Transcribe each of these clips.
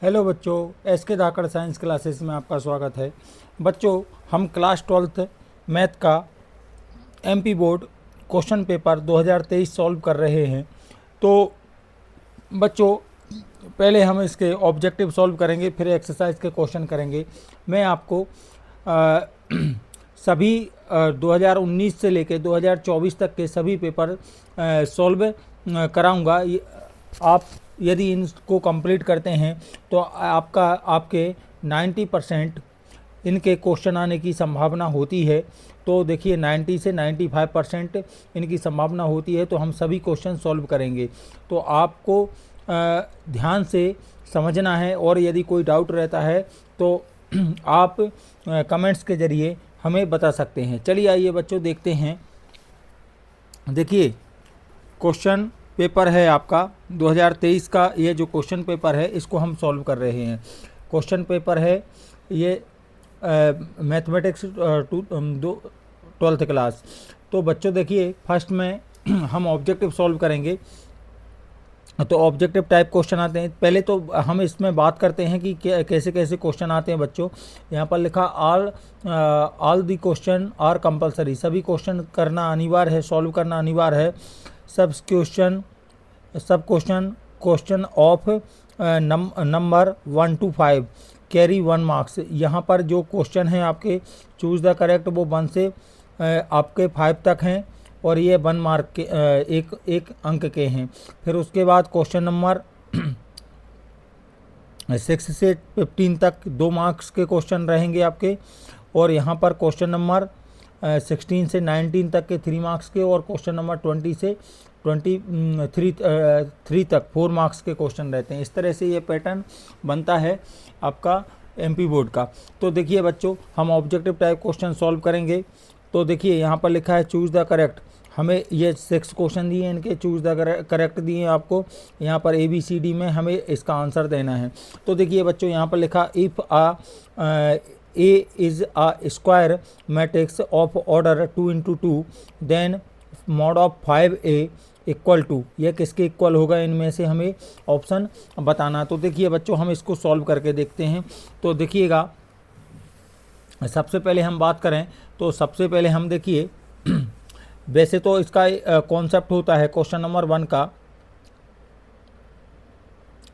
Hello बच्चों, S के धाकड़ science classes में आपका स्वागत है। बच्चों, हम क्लास 12th मैथ का MP board question paper 2023 solve कर रहे हैं। तो बच्चों, पहले हम इसके ऑब्जेक्टिव सॉल्व करेंगे, फिर एक्सरसाइज के क्वेश्चन करेंगे। मैं आपको सभी 2019 से लेकर 2024 तक के सभी पेपर सॉल्व कराऊंगा। आप यदि इनको कंप्लीट करते हैं तो आपके 90% इनके क्वेश्चन आने की संभावना होती है। तो देखिए 90 से 95% इनकी संभावना होती है। तो हम सभी क्वेश्चन सॉल्व करेंगे। तो आपको ध्यान से समझना है, और यदि कोई डाउट रहता है तो आप कमेंट्स के ज़रिए हमें बता सकते हैं। चलिए आइए बच्चों, देखते हैं। देखिए, क्वेश्चन पेपर है आपका 2023 का। ये जो क्वेश्चन पेपर है इसको हम सॉल्व कर रहे हैं। क्वेश्चन पेपर है ये मैथमेटिक्स 12th क्लास। तो बच्चों देखिए, फर्स्ट में हम ऑब्जेक्टिव सॉल्व करेंगे। तो ऑब्जेक्टिव टाइप क्वेश्चन आते हैं। पहले तो हम इसमें बात करते हैं कि कैसे कैसे क्वेश्चन आते हैं। बच्चों, यहाँ पर लिखा all the question are compulsory. सभी क्वेश्चन करना अनिवार्य है, सॉल्व करना अनिवार्य है। सब question of number 1 to 5 carry 1 marks. यहाँ पर जो क्वेश्चन हैं आपके चूज़ द करेक्ट, वो 1 से आपके 5 तक हैं, और ये 1 मार्क के एक अंक के हैं। फिर उसके बाद क्वेश्चन नंबर 6 से 15 तक 2 मार्क्स के क्वेश्चन रहेंगे आपके। और यहाँ पर क्वेश्चन नंबर 16 से 19 तक के 3 मार्क्स के, और क्वेश्चन नंबर 20 से 23 तक 4 मार्क्स के क्वेश्चन रहते हैं। इस तरह से ये पैटर्न बनता है आपका एमपी बोर्ड का। तो देखिए बच्चों, हम ऑब्जेक्टिव टाइप क्वेश्चन सॉल्व करेंगे। तो देखिए यहाँ पर लिखा है चूज़ द करेक्ट। हमें ये 6 क्वेश्चन दिए हैं, इनके चूज़ द करेक्ट दिए हैं आपको। यहाँ पर ABCD में हमें इसका आंसर देना है। तो देखिए बच्चों, यहाँ पर लिखा if A is a square matrix of order 2 into 2, then mod of 5A equal to, यह किसके इक्वल होगा? इनमें से हमें ऑप्शन बताना। तो देखिए बच्चों, हम इसको सॉल्व करके देखते हैं। तो देखिएगा, सबसे पहले हम बात करें तो सबसे पहले हम देखिए वैसे तो इसका कॉन्सेप्ट होता है क्वेश्चन नंबर 1 का।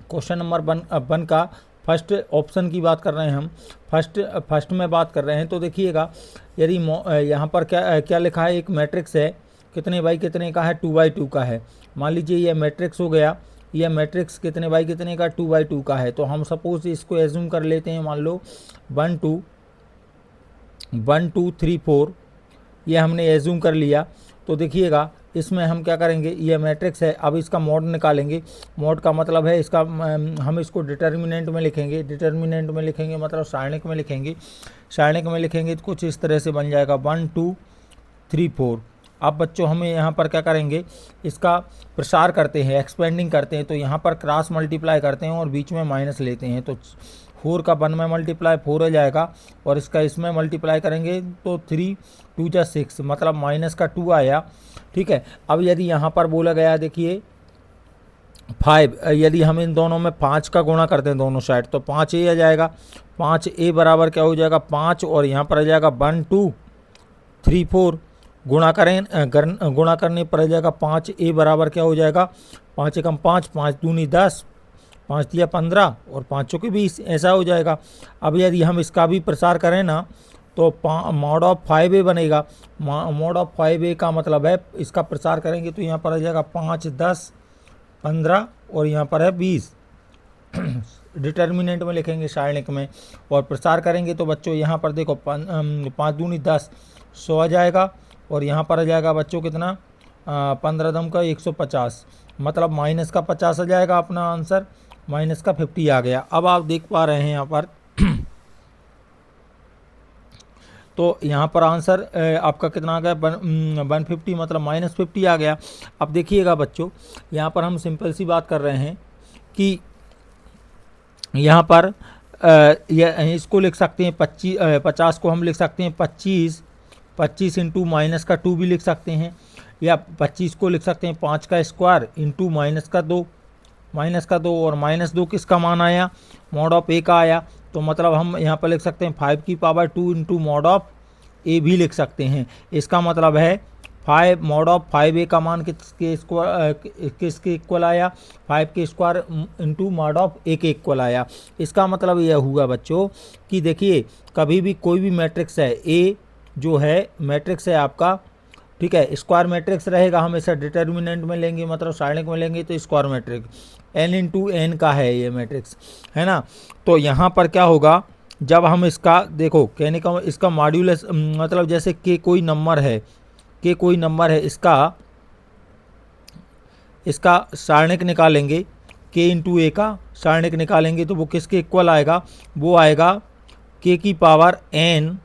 क्वेश्चन नंबर 1 का फर्स्ट ऑप्शन की बात कर रहे हैं हम, फर्स्ट में बात कर रहे हैं। तो देखिएगा, यदि यहाँ पर क्या लिखा है, एक मैट्रिक्स है, कितने बाई कितने का है? 2/2 का है। मान लीजिए ये मैट्रिक्स हो गया। यह मैट्रिक्स कितने बाई कितने का? 2/2 का है। तो हम सपोज इसको एज्यूम कर लेते हैं, मान लो 1 2 3 4, ये हमने एज्यूम कर लिया। तो देखिएगा, इसमें हम क्या करेंगे, ये मैट्रिक्स है। अब इसका मॉड निकालेंगे। मॉड का मतलब है इसका, हम इसको डिटर्मिनेंट में लिखेंगे। डिटर्मिनेंट में लिखेंगे मतलब सारणिक में लिखेंगे। सारणिक में लिखेंगे तो कुछ इस तरह से बन जाएगा 1 2 3 4। अब बच्चों, हमें यहाँ पर क्या करेंगे, इसका प्रसार करते हैं, एक्सपेंडिंग करते हैं। तो यहाँ पर क्रॉस मल्टीप्लाई करते हैं और बीच में माइनस लेते हैं। तो 4 का 1 में मल्टीप्लाई 4 हो जाएगा, और इसका इसमें मल्टीप्लाई करेंगे तो 3 2 जा 6, मतलब माइनस का 2 आया। ठीक है। अब यदि यहाँ पर बोला गया, देखिए 5, यदि हम इन दोनों में 5 का गुणा करते हैं दोनों साइड, तो 5A आ जाएगा। 5A बराबर क्या हो जाएगा? 5, और यहाँ पर आ जाएगा 1 2 3 4। गुणा करने पर आ जाएगा 5A बराबर क्या हो जाएगा? 5 एकम 5, 5 दूनी 10, 5 दिया 15, और 5 चौके 20, ऐसा हो जाएगा। अब यदि हम इसका भी प्रसार करें ना, तो मॉड ऑफ 5A बनेगा। मॉड ऑफ 5A का मतलब है, इसका प्रसार करेंगे तो यहाँ पर आ जाएगा 5 10 15, और यहाँ पर है 20। डिटर्मिनेंट में लिखेंगे, सारणिक में, और प्रसार करेंगे तो बच्चों यहाँ पर देखो 5 दूनी 10, 100 आ जाएगा। और यहाँ पर आ जाएगा बच्चों कितना? 15 दम का 150, मतलब माइनस का 50 आ जाएगा अपना आंसर। माइनस का 50 आ गया। अब आप देख पा रहे हैं यहाँ पर तो यहाँ पर आंसर आपका कितना आ गया? 150, मतलब -50 आ गया। अब देखिएगा बच्चों, यहाँ पर हम सिंपल सी बात कर रहे हैं कि यहाँ पर इसको लिख सकते हैं 50 को हम लिख सकते हैं 25 इंटू माइनस का 2 भी लिख सकते हैं, या 25 को लिख सकते हैं 5 का स्क्वायर इंटू माइनस का 2। -2 और -2 किसका मान आया, मॉड ऑफ ए का आया। तो मतलब हम यहाँ पर लिख सकते हैं 5 की पावर 2 इंटू मॉड ऑफ ए भी लिख सकते हैं। इसका मतलब है 5 मॉड ऑफ 5a का मान किसके इक्वल आया, 5 के स्क्वायर इंटू मॉड ऑफ ए के इक्वल आया। इसका मतलब यह हुआ बच्चों कि देखिए कभी भी कोई भी मैट्रिक्स है, ए जो है मैट्रिक्स है आपका, ठीक है, स्क्वायर मैट्रिक्स रहेगा, हमेशा डिटर्मिनेंट में लेंगे, मतलब सारणिक में लेंगे तो square matrix n into N का है ये मैट्रिक्स, है ना। तो यहाँ पर क्या होगा, जब हम इसका देखो कहने का इसका मॉड्यूलस मतलब जैसे के कोई नंबर है, के कोई नंबर है, इसका सारणिक निकालेंगे, के इंटू ए का सारणिक निकालेंगे तो वो किसके इक्वल आएगा, वो आएगा के की पावर n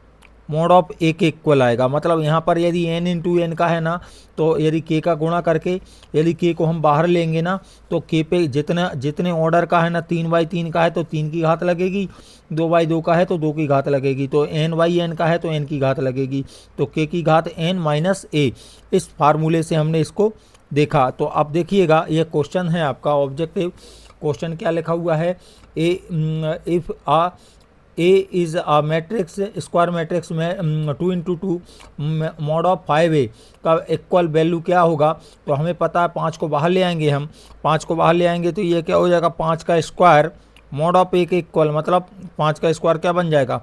मॉड ऑफ ए के इक्वल आएगा। मतलब यहाँ पर यदि n इंटू एन का है ना, तो यदि k का गुणा करके यदि k को हम बाहर लेंगे ना, तो k पे जितने ऑर्डर का है ना, 3/3 का है तो 3 की घात लगेगी, 2/2 का है तो 2 की घात लगेगी, तो n/n का है तो n की घात लगेगी, तो k की घात n माइनस ए। इस फार्मूले से हमने इसको देखा। तो अब देखिएगा ये क्वेश्चन है आपका ऑब्जेक्टिव क्वेश्चन, क्या लिखा हुआ है, if A is a matrix square matrix में 2 इंटू 2 मॉड ऑफ 5a का इक्वल वैल्यू क्या होगा। तो हमें पता है 5 को बाहर ले आएंगे, हम 5 को बाहर ले आएंगे तो ये क्या हो जाएगा, 5 का स्क्वायर मॉड ऑफ ए के इक्वल, मतलब 5 का स्क्वायर क्या बन जाएगा,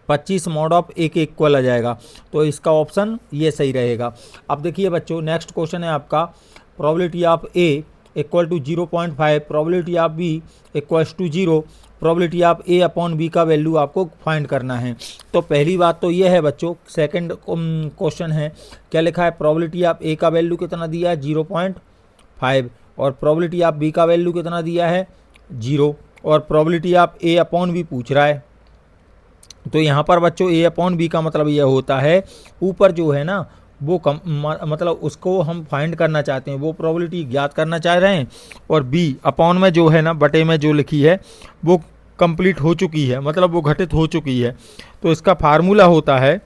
25 मॉड ऑफ ए के इक्वल आ जाएगा। तो इसका ऑप्शन ये सही रहेगा। अब देखिए बच्चों नेक्स्ट क्वेश्चन है आपका, probability of A equal to 0.5, probability of B equals to 0, probability of A upon B का वैल्यू आपको फाइंड करना है। तो पहली बात तो ये है बच्चों, सेकंड क्वेश्चन है, क्या लिखा है, प्रोबेबिलिटी ऑफ ए का वैल्यू कितना दिया है 0.5 और प्रोबेबिलिटी ऑफ बी का वैल्यू कितना दिया है 0 और probability of A upon B पूछ रहा है। तो यहाँ पर बच्चों ए अपॉन बी का मतलब यह होता है, ऊपर जो है ना वो मतलब उसको हम फाइंड करना चाहते हैं, वो प्रोबेबिलिटी ज्ञात करना चाह रहे हैं, और बी अपॉन में जो है ना बटे में जो लिखी है वो कंप्लीट हो चुकी है, मतलब वो घटित हो चुकी है। तो इसका फार्मूला होता है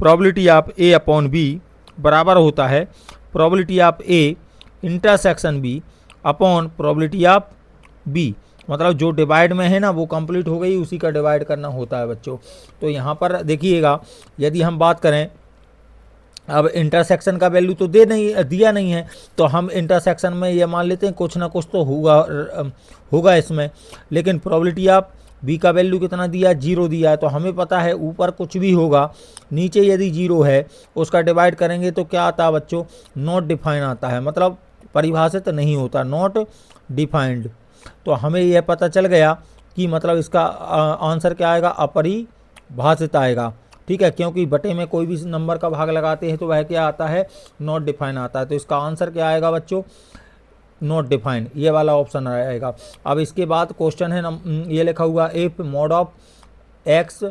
probability of A upon B बराबर होता है probability of A intersection B upon probability of B, मतलब जो डिवाइड में है ना वो कंप्लीट हो गई, उसी का डिवाइड करना होता है बच्चों। तो यहाँ पर देखिएगा यदि हम बात करें, अब इंटरसेक्शन का वैल्यू तो दिया नहीं है, तो हम इंटरसेक्शन में ये मान लेते हैं कुछ ना कुछ तो होगा इसमें, लेकिन प्रोबेबिलिटी ऑफ बी का वैल्यू कितना दिया 0 दिया है, तो हमें पता है ऊपर कुछ भी होगा, नीचे यदि 0 है उसका डिवाइड करेंगे तो क्या आता है बच्चों, नॉट डिफाइन आता है, मतलब परिभाषित नहीं होता, नॉट डिफाइंड। तो हमें यह पता चल गया कि मतलब इसका आंसर क्या आएगा, अपरिभाषित आएगा, ठीक है, क्योंकि बटे में कोई भी नंबर का भाग लगाते हैं तो वह क्या आता है, नॉट डिफाइन आता है। तो इसका आंसर क्या आएगा बच्चों, नॉट डिफाइन, ये वाला ऑप्शन आएगा। अब इसके बाद क्वेश्चन है ये लिखा हुआ, if mod of x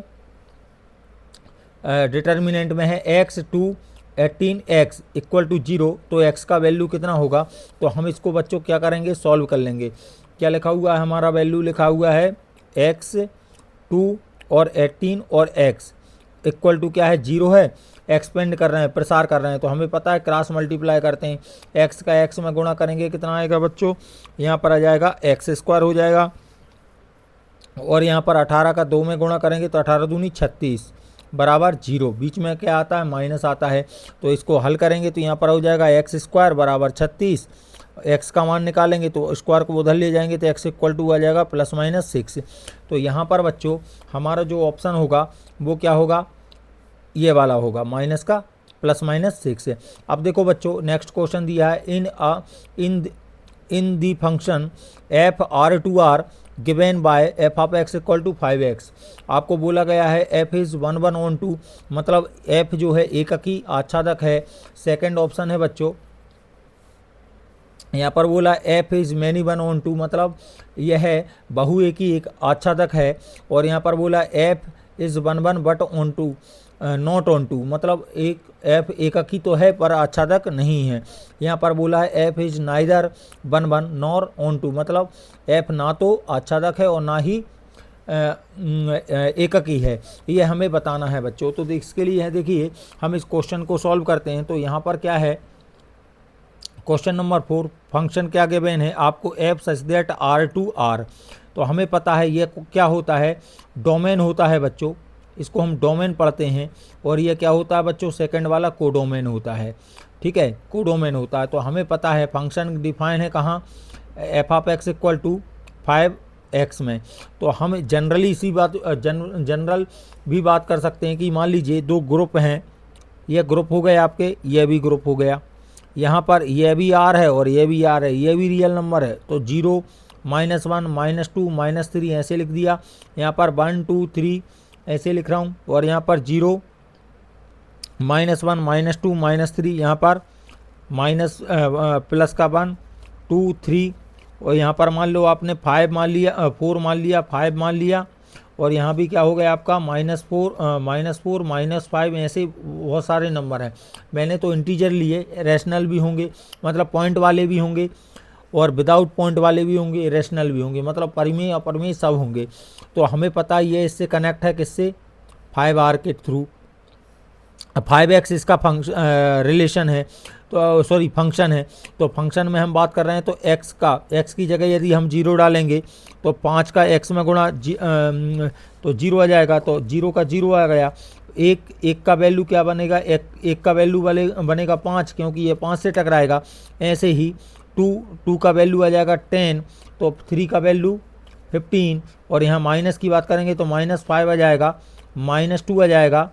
determinant में है x to 18x equal to 0, तो x का वैल्यू कितना होगा। तो हम इसको बच्चों क्या करेंगे, सॉल्व कर लेंगे। क्या लिखा हुआ है, हमारा वैल्यू लिखा हुआ है x 2 और 18 और x इक्वल टू क्या है 0 है, एक्सपेंड कर रहे हैं, प्रसार कर रहे हैं, तो हमें पता है क्रॉस मल्टीप्लाई करते हैं, x का x में गुणा करेंगे कितना आएगा बच्चों, यहाँ पर आ जाएगा x स्क्वायर हो जाएगा, और यहाँ पर 18 का 2 में गुणा करेंगे तो 18 दूनी 36 बराबर 0, बीच में क्या आता है माइनस आता है। तो इसको हल करेंगे तो यहाँ पर हो जाएगा x स्क्वायर बराबर 36, x का मान निकालेंगे तो स्क्वायर को उधर ले जाएंगे तो x इक्वल टू आ जाएगा +-6। तो यहाँ पर बच्चों हमारा जो ऑप्शन होगा वो क्या होगा, ये वाला होगा, माइनस का +-6। अब देखो बच्चों नेक्स्ट क्वेश्चन दिया है, in the function f R to R given by F of x equal to 5x, आपको बोला गया है f इज़ 1 1 ऑन 2, मतलब f जो है एककी आच्छादक है। सेकंड ऑप्शन है बच्चों, यहाँ पर बोला f इज़ मैनी 1 ऑन 2, मतलब यह है बहुएकी एक आच्छादक है, और यहाँ पर बोला f is 1 1 but on 2 not on 2, मतलब एक f एककी तो है पर आच्छादक नहीं है। यहाँ पर बोला है f is neither 1 1 nor on 2, मतलब f ना तो आच्छादक है और ना ही एककी है, ये हमें बताना है बच्चों। तो इसके लिए है देखिए हम इस क्वेश्चन को सॉल्व करते हैं। तो यहाँ पर क्या है, क्वेश्चन नंबर 4, फंक्शन क्या गिवन है आपको F such that R to R. तो हमें पता है ये क्या होता है, डोमेन होता है बच्चों, इसको हम डोमेन पढ़ते हैं। और ये क्या होता है बच्चों, सेकंड वाला कोडोमेन होता है, ठीक है, कोडोमेन होता है। तो हमें पता है फंक्शन डिफाइन है कहाँ, F of x equal to 5x में। तो हम जनरली इसी बात जनरल भी बात कर सकते हैं कि मान लीजिए दो ग्रुप हैं, ये ग्रुप हो गए आपके, ये भी ग्रुप हो गया, यहाँ पर ये भी आर है और ये भी आर है, ये भी रियल नंबर है। तो 0, -1, -2, -3 ऐसे लिख दिया। यहाँ पर 1, 2, 3 ऐसे लिख रहा हूँ। और यहाँ पर 0, -1, -2, -3, यहाँ पर माइनस प्लस का 1, 2, 3। और यहाँ पर मान लो आपने 5 मान लिया, 4 मान लिया, 5 मान लिया। और यहाँ भी क्या हो गया आपका -4, -5, ऐसे बहुत सारे नंबर हैं। मैंने तो इंटीजर लिए, रैशनल भी होंगे, मतलब पॉइंट वाले भी होंगे, और विदाउट पॉइंट वाले भी होंगे, रेशनल भी होंगे, मतलब परिमेय अपरिमेय सब होंगे। तो हमें पता है ये इससे कनेक्ट है, किससे, 5R के थ्रू। 5x इसका फंक्शन रिलेशन है, तो सॉरी फंक्शन है। तो फंक्शन में हम बात कर रहे हैं, तो x की जगह यदि हम 0 डालेंगे तो 5 का x में गुणा तो 0 आ जाएगा। तो 0 का 0 आ गया। एक का वैल्यू क्या बनेगा, एक का वैल्यू बनेगा 5, क्योंकि ये 5 से टकराएगा। ऐसे ही 2 का वैल्यू आ जाएगा 10, तो 3 का वैल्यू 15। और यहाँ माइनस की बात करेंगे तो -5 आ जाएगा, -2 आ जाएगा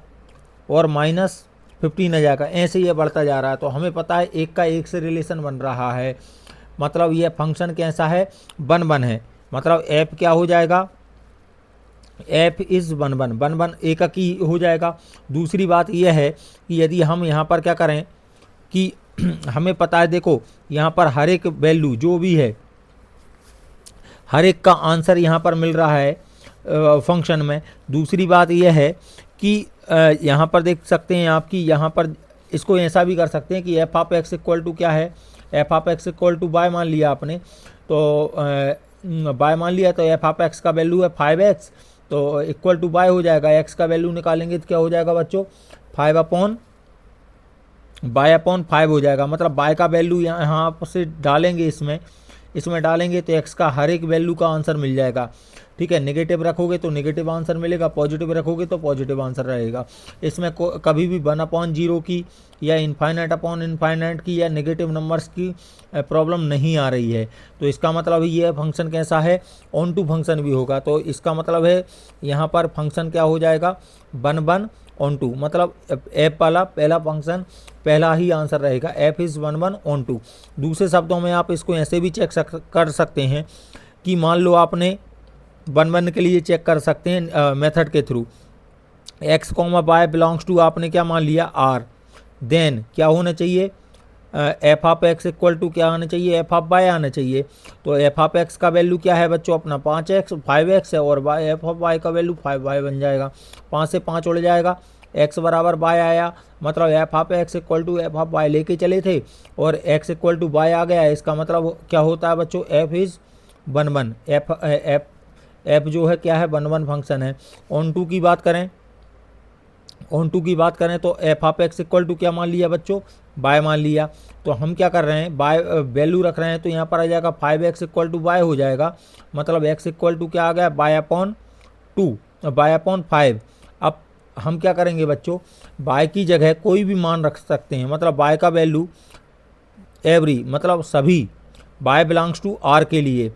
और -15 आ जाएगा। ऐसे ये बढ़ता जा रहा है। तो हमें पता है एक का एक से रिलेशन बन रहा है, मतलब ये फंक्शन कैसा है, 1 है। मतलब एफ क्या हो जाएगा, एफ इज़ 1 एकक ही हो जाएगा। दूसरी बात यह है कि यदि हम यहाँ पर क्या करें कि हमें पता है, देखो यहाँ पर हर एक वैल्यू जो भी है, हर एक का आंसर यहाँ पर मिल रहा है फंक्शन में। दूसरी बात यह है कि यहाँ पर देख सकते हैं आप कि यहाँ पर इसको ऐसा भी कर सकते हैं कि F of x equal to क्या है, F of x equal to by मान लिया आपने, तो बाय मान लिया, तो एफ ऑफ एक्स का वैल्यू है 5x, तो इक्वल टू बाय हो जाएगा। एक्स का वैल्यू निकालेंगे तो क्या हो जाएगा बच्चों, 5/5 हो जाएगा। मतलब बाय का वैल्यू यहाँ से डालेंगे, इसमें डालेंगे तो एक्स का हर एक वैल्यू का आंसर मिल जाएगा, ठीक है। नेगेटिव रखोगे तो नेगेटिव आंसर मिलेगा, पॉजिटिव रखोगे तो पॉजिटिव आंसर रहेगा। इसमें कभी भी 1/0 की या इनफाइनाइट की या नेगेटिव नंबर्स की प्रॉब्लम नहीं आ रही है। तो इसका मतलब ये फंक्शन कैसा है, ऑन टू फंक्शन भी होगा। तो इसका मतलब है यहाँ पर फंक्शन क्या हो जाएगा, 1 ऑन टू, मतलब एफ वाला पहला फंक्शन पहला ही आंसर रहेगा, एफ इज़ 1 ऑन टू। दूसरे शब्दों में आप इसको ऐसे भी चेक कर सकते हैं कि मान लो आपने 1 के लिए चेक कर सकते हैं मेथड के through, x, y belongs to आपने क्या मान लिया, r, देन क्या होना चाहिए, F of x equal to क्या आना चाहिए, एफ ऑफ वाई आना चाहिए। तो एफ ऑफ एक्स का वैल्यू क्या है बच्चों अपना 5x है, और एफ ऑफ वाई का वैल्यू 5y बन जाएगा। 5 से 5 उड़ जाएगा, x बराबर y आया, मतलब F of x equal to F of Y लेके चले थे और x इक्वल टू वाई आ गया। इसका मतलब क्या होता है बच्चों, एफ इज़ 1 एफ जो है क्या है, 1 फंक्शन है। ऑन टू की बात करें तो F of x equal to क्या मान लिया बच्चों, बाय मान लिया। तो हम क्या कर रहे हैं, बाय वैल्यू रख रहे हैं, तो यहाँ पर आ जाएगा 5x इक्वल टू बाय हो जाएगा, मतलब x इक्वल टू क्या आ गया, बाय/5। अब हम क्या करेंगे बच्चों, बाय की जगह कोई भी मान रख सकते हैं, मतलब बाय का वैल्यू एवरी, मतलब सभी, बाय बिलोंग्स टू आर के लिए,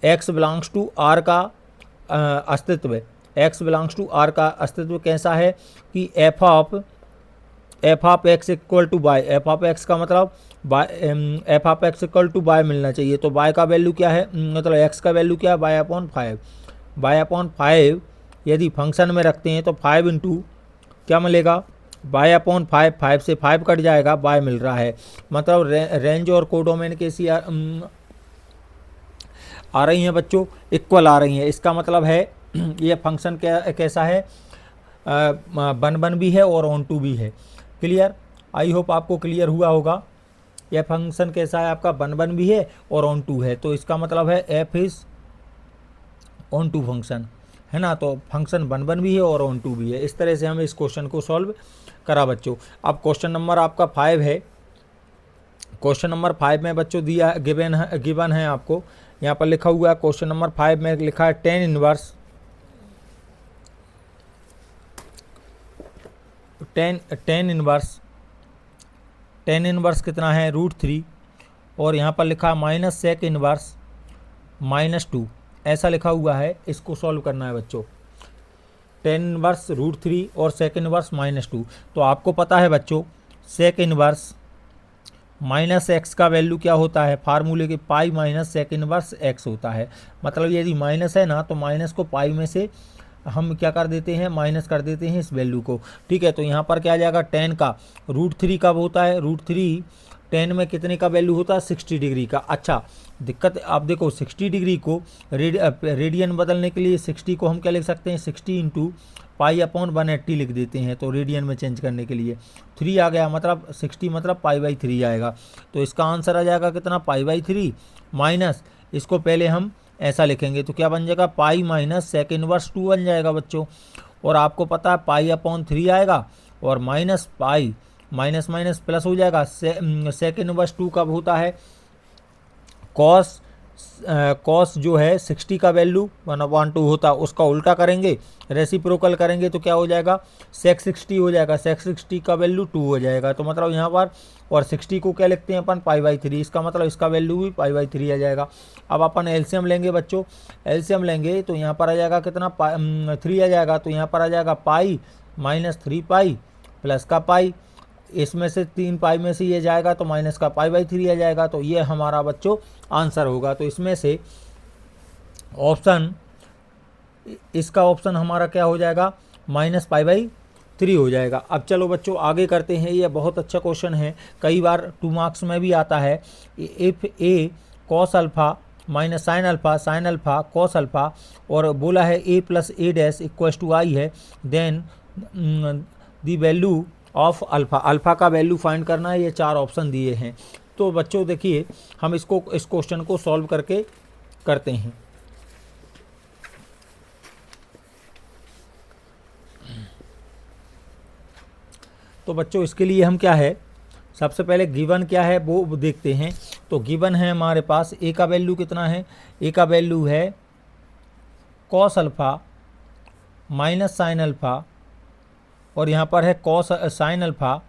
एक्स बिलोंग्स टू आर का अस्तित्व, एक्स बिलोंग्स टू आर का अस्तित्व कैसा है कि F of x equal to by, F of X का मतलब F of x equal to by मिलना चाहिए। तो बाय का वैल्यू क्या है, मतलब एक्स का वैल्यू क्या है, बाय/5 यदि फंक्शन में रखते हैं तो 5 इंटू क्या मिलेगा, बाय/5, 5 से 5 कट जाएगा, बाय मिल रहा है। मतलब रेंज और कोडोमेन कैसी आ रही हैं बच्चों, इक्वल आ रही हैं। इसका मतलब है ये फंक्शन कैसा है, 1 भी है और ऑन टू भी है। क्लियर, आई होप आपको क्लियर हुआ होगा। यह फंक्शन कैसा है आपका, 1 भी है और ऑन टू है। तो इसका मतलब है F is onto function है ना। तो फंक्शन 1 भी है और ऑन टू भी है। इस तरह से हम इस क्वेश्चन को सॉल्व करा बच्चों। अब क्वेश्चन नंबर आपका 5 है। क्वेश्चन नंबर 5 में बच्चों दिया गिवन है आपको, यहाँ पर लिखा हुआ है क्वेश्चन नंबर 5 में लिखा है टेन इनवर्स कितना है √3, और यहाँ पर लिखा है माइनस सेक इनवर्स -2, ऐसा लिखा हुआ है। इसको सॉल्व करना है बच्चों, टेन इनवर्स √3 और सेक इनवर्स -2। तो आपको पता है बच्चों सेक इनवर्स -x का वैल्यू क्या होता है, फार्मूले के pi minus sec inverse x होता है। मतलब यदि माइनस है ना तो माइनस को पाई में से हम क्या कर देते हैं, माइनस कर देते हैं इस वैल्यू को। ठीक है, तो यहाँ पर क्या आ जाएगा, टेन का √3 कब होता है, √3 10 में कितने का वैल्यू होता है, 60 डिग्री का। अच्छा दिक्कत आप देखो 60 डिग्री को रेडियन बदलने के लिए 60 को हम क्या लिख सकते हैं, 60 इंटू पाई/180 लिख देते हैं, तो रेडियन में चेंज करने के लिए 3 आ गया, मतलब 60 मतलब पाई/3 आएगा। तो इसका आंसर आ जाएगा कितना, पाई/3 माइनस, इसको पहले हम ऐसा लिखेंगे तो क्या बन जाएगा, पाई माइनस सेक इनवर्स 2 बन जाएगा बच्चों। और आपको पता है पाई/3 आएगा, और minus pi minus minus plus हो जाएगा। सेक इनवर्स 2 कब होता है, कॉस जो है 60 का वैल्यू 1/2 होता है, उसका उल्टा करेंगे, रेसिप्रोकल करेंगे तो क्या हो जाएगा, सेक 60 हो जाएगा, सेक 60 का वैल्यू 2 हो जाएगा। तो मतलब यहाँ पर और 60 को क्या लिखते हैं अपन, पाई/3, इसका मतलब इसका वैल्यू भी पाई/3 आ जाएगा। अब अपन एलसीएम लेंगे बच्चों, एलसीएम लेंगे तो यहाँ पर आ जाएगा कितना, 3 आ जाएगा, तो यहाँ पर आ जाएगा पाई माइनस 3 पाई प्लस का पाई, इसमें से 3 पाई में से ये जाएगा तो माइनस का पाई/3 आ जाएगा। तो ये हमारा बच्चों आंसर होगा। तो इसमें से ऑप्शन, इसका ऑप्शन हमारा क्या हो जाएगा, -पाई/3 हो जाएगा। अब चलो बच्चों आगे करते हैं, ये बहुत अच्छा क्वेश्चन है, कई बार 2 मार्क्स में भी आता है। If A cos alpha minus sine alpha cos alpha, और बोला है a + a' = i है, then the value of alpha, alpha का वैल्यू फाइंड करना है। ये 4 ऑप्शन दिए हैं। तो बच्चों देखिए हम इस क्वेश्चन को सॉल्व करके करते हैं। तो बच्चों इसके लिए हम क्या है, सबसे पहले गिवन क्या है वो देखते हैं। तो गिवन है हमारे पास ए का वैल्यू कितना है, ए का वैल्यू है cos alpha minus sine alpha, और यहाँ पर है कॉस साइन अल्फ़ा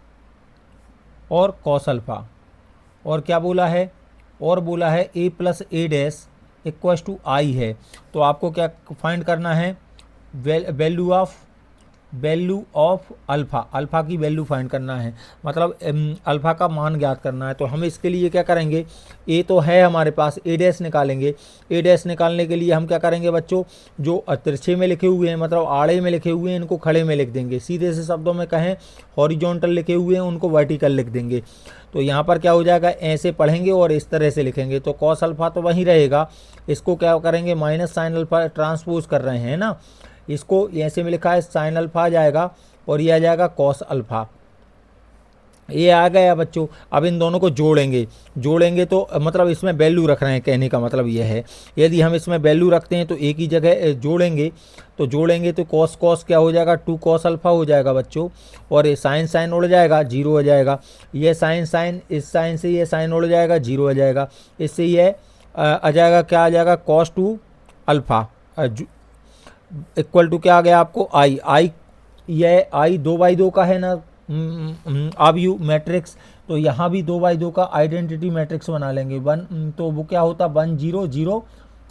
और कॉस अल्फ़ा, और क्या बोला है, और बोला है a + a' = i है। तो आपको क्या फाइंड करना है, वैल्यू ऑफ अल्फ़ा, अल्फ़ा की वैल्यू फाइंड करना है, मतलब अल्फ़ा का मान ज्ञात करना है। तो हम इसके लिए क्या करेंगे, ए तो है हमारे पास, a' निकालेंगे। a' निकालने के लिए हम क्या करेंगे बच्चों, जो तिरछे में लिखे हुए हैं मतलब आड़े में लिखे हुए हैं इनको खड़े में लिख देंगे, सीधे से शब्दों में कहें हॉरिजॉन्टल लिखे हुए हैं उनको वर्टिकल लिख देंगे। तो यहाँ पर क्या हो जाएगा, ऐसे पढ़ेंगे और इस तरह से लिखेंगे, तो कॉस अल्फ़ा तो वहीं रहेगा, इसको क्या करेंगे माइनस साइन अल्फ़ा ट्रांसपोज कर रहे हैं ना, इसको ऐसे में लिखा है साइन अल्फ़ा आ जाएगा और ये आ जाएगा कॉस अल्फ़ा, ये आ गया बच्चों। अब इन दोनों को जोड़ेंगे तो मतलब इसमें वैल्यू रख रहे हैं, कहने का मतलब ये है, यदि हम इसमें वैल्यू रखते हैं तो एक ही जगह जोड़ेंगे तो कॉस क्या हो जाएगा, 2 कॉस अल्फ़ा हो जाएगा बच्चों, और ये साइन उड़ जाएगा, 0 हो जाएगा, ये साइन इस साइन से ये साइन उड़ जाएगा, 0 हो जाएगा, इससे ये आ जाएगा, क्या आ जाएगा, cos 2 अल्फ़ा = क्या आ गया आपको, i, यह i 2/2 का है ना अब यू मैट्रिक्स, तो यहाँ भी 2/2 का आइडेंटिटी मैट्रिक्स बना लेंगे। 1 तो वो क्या होता है, 1 0 0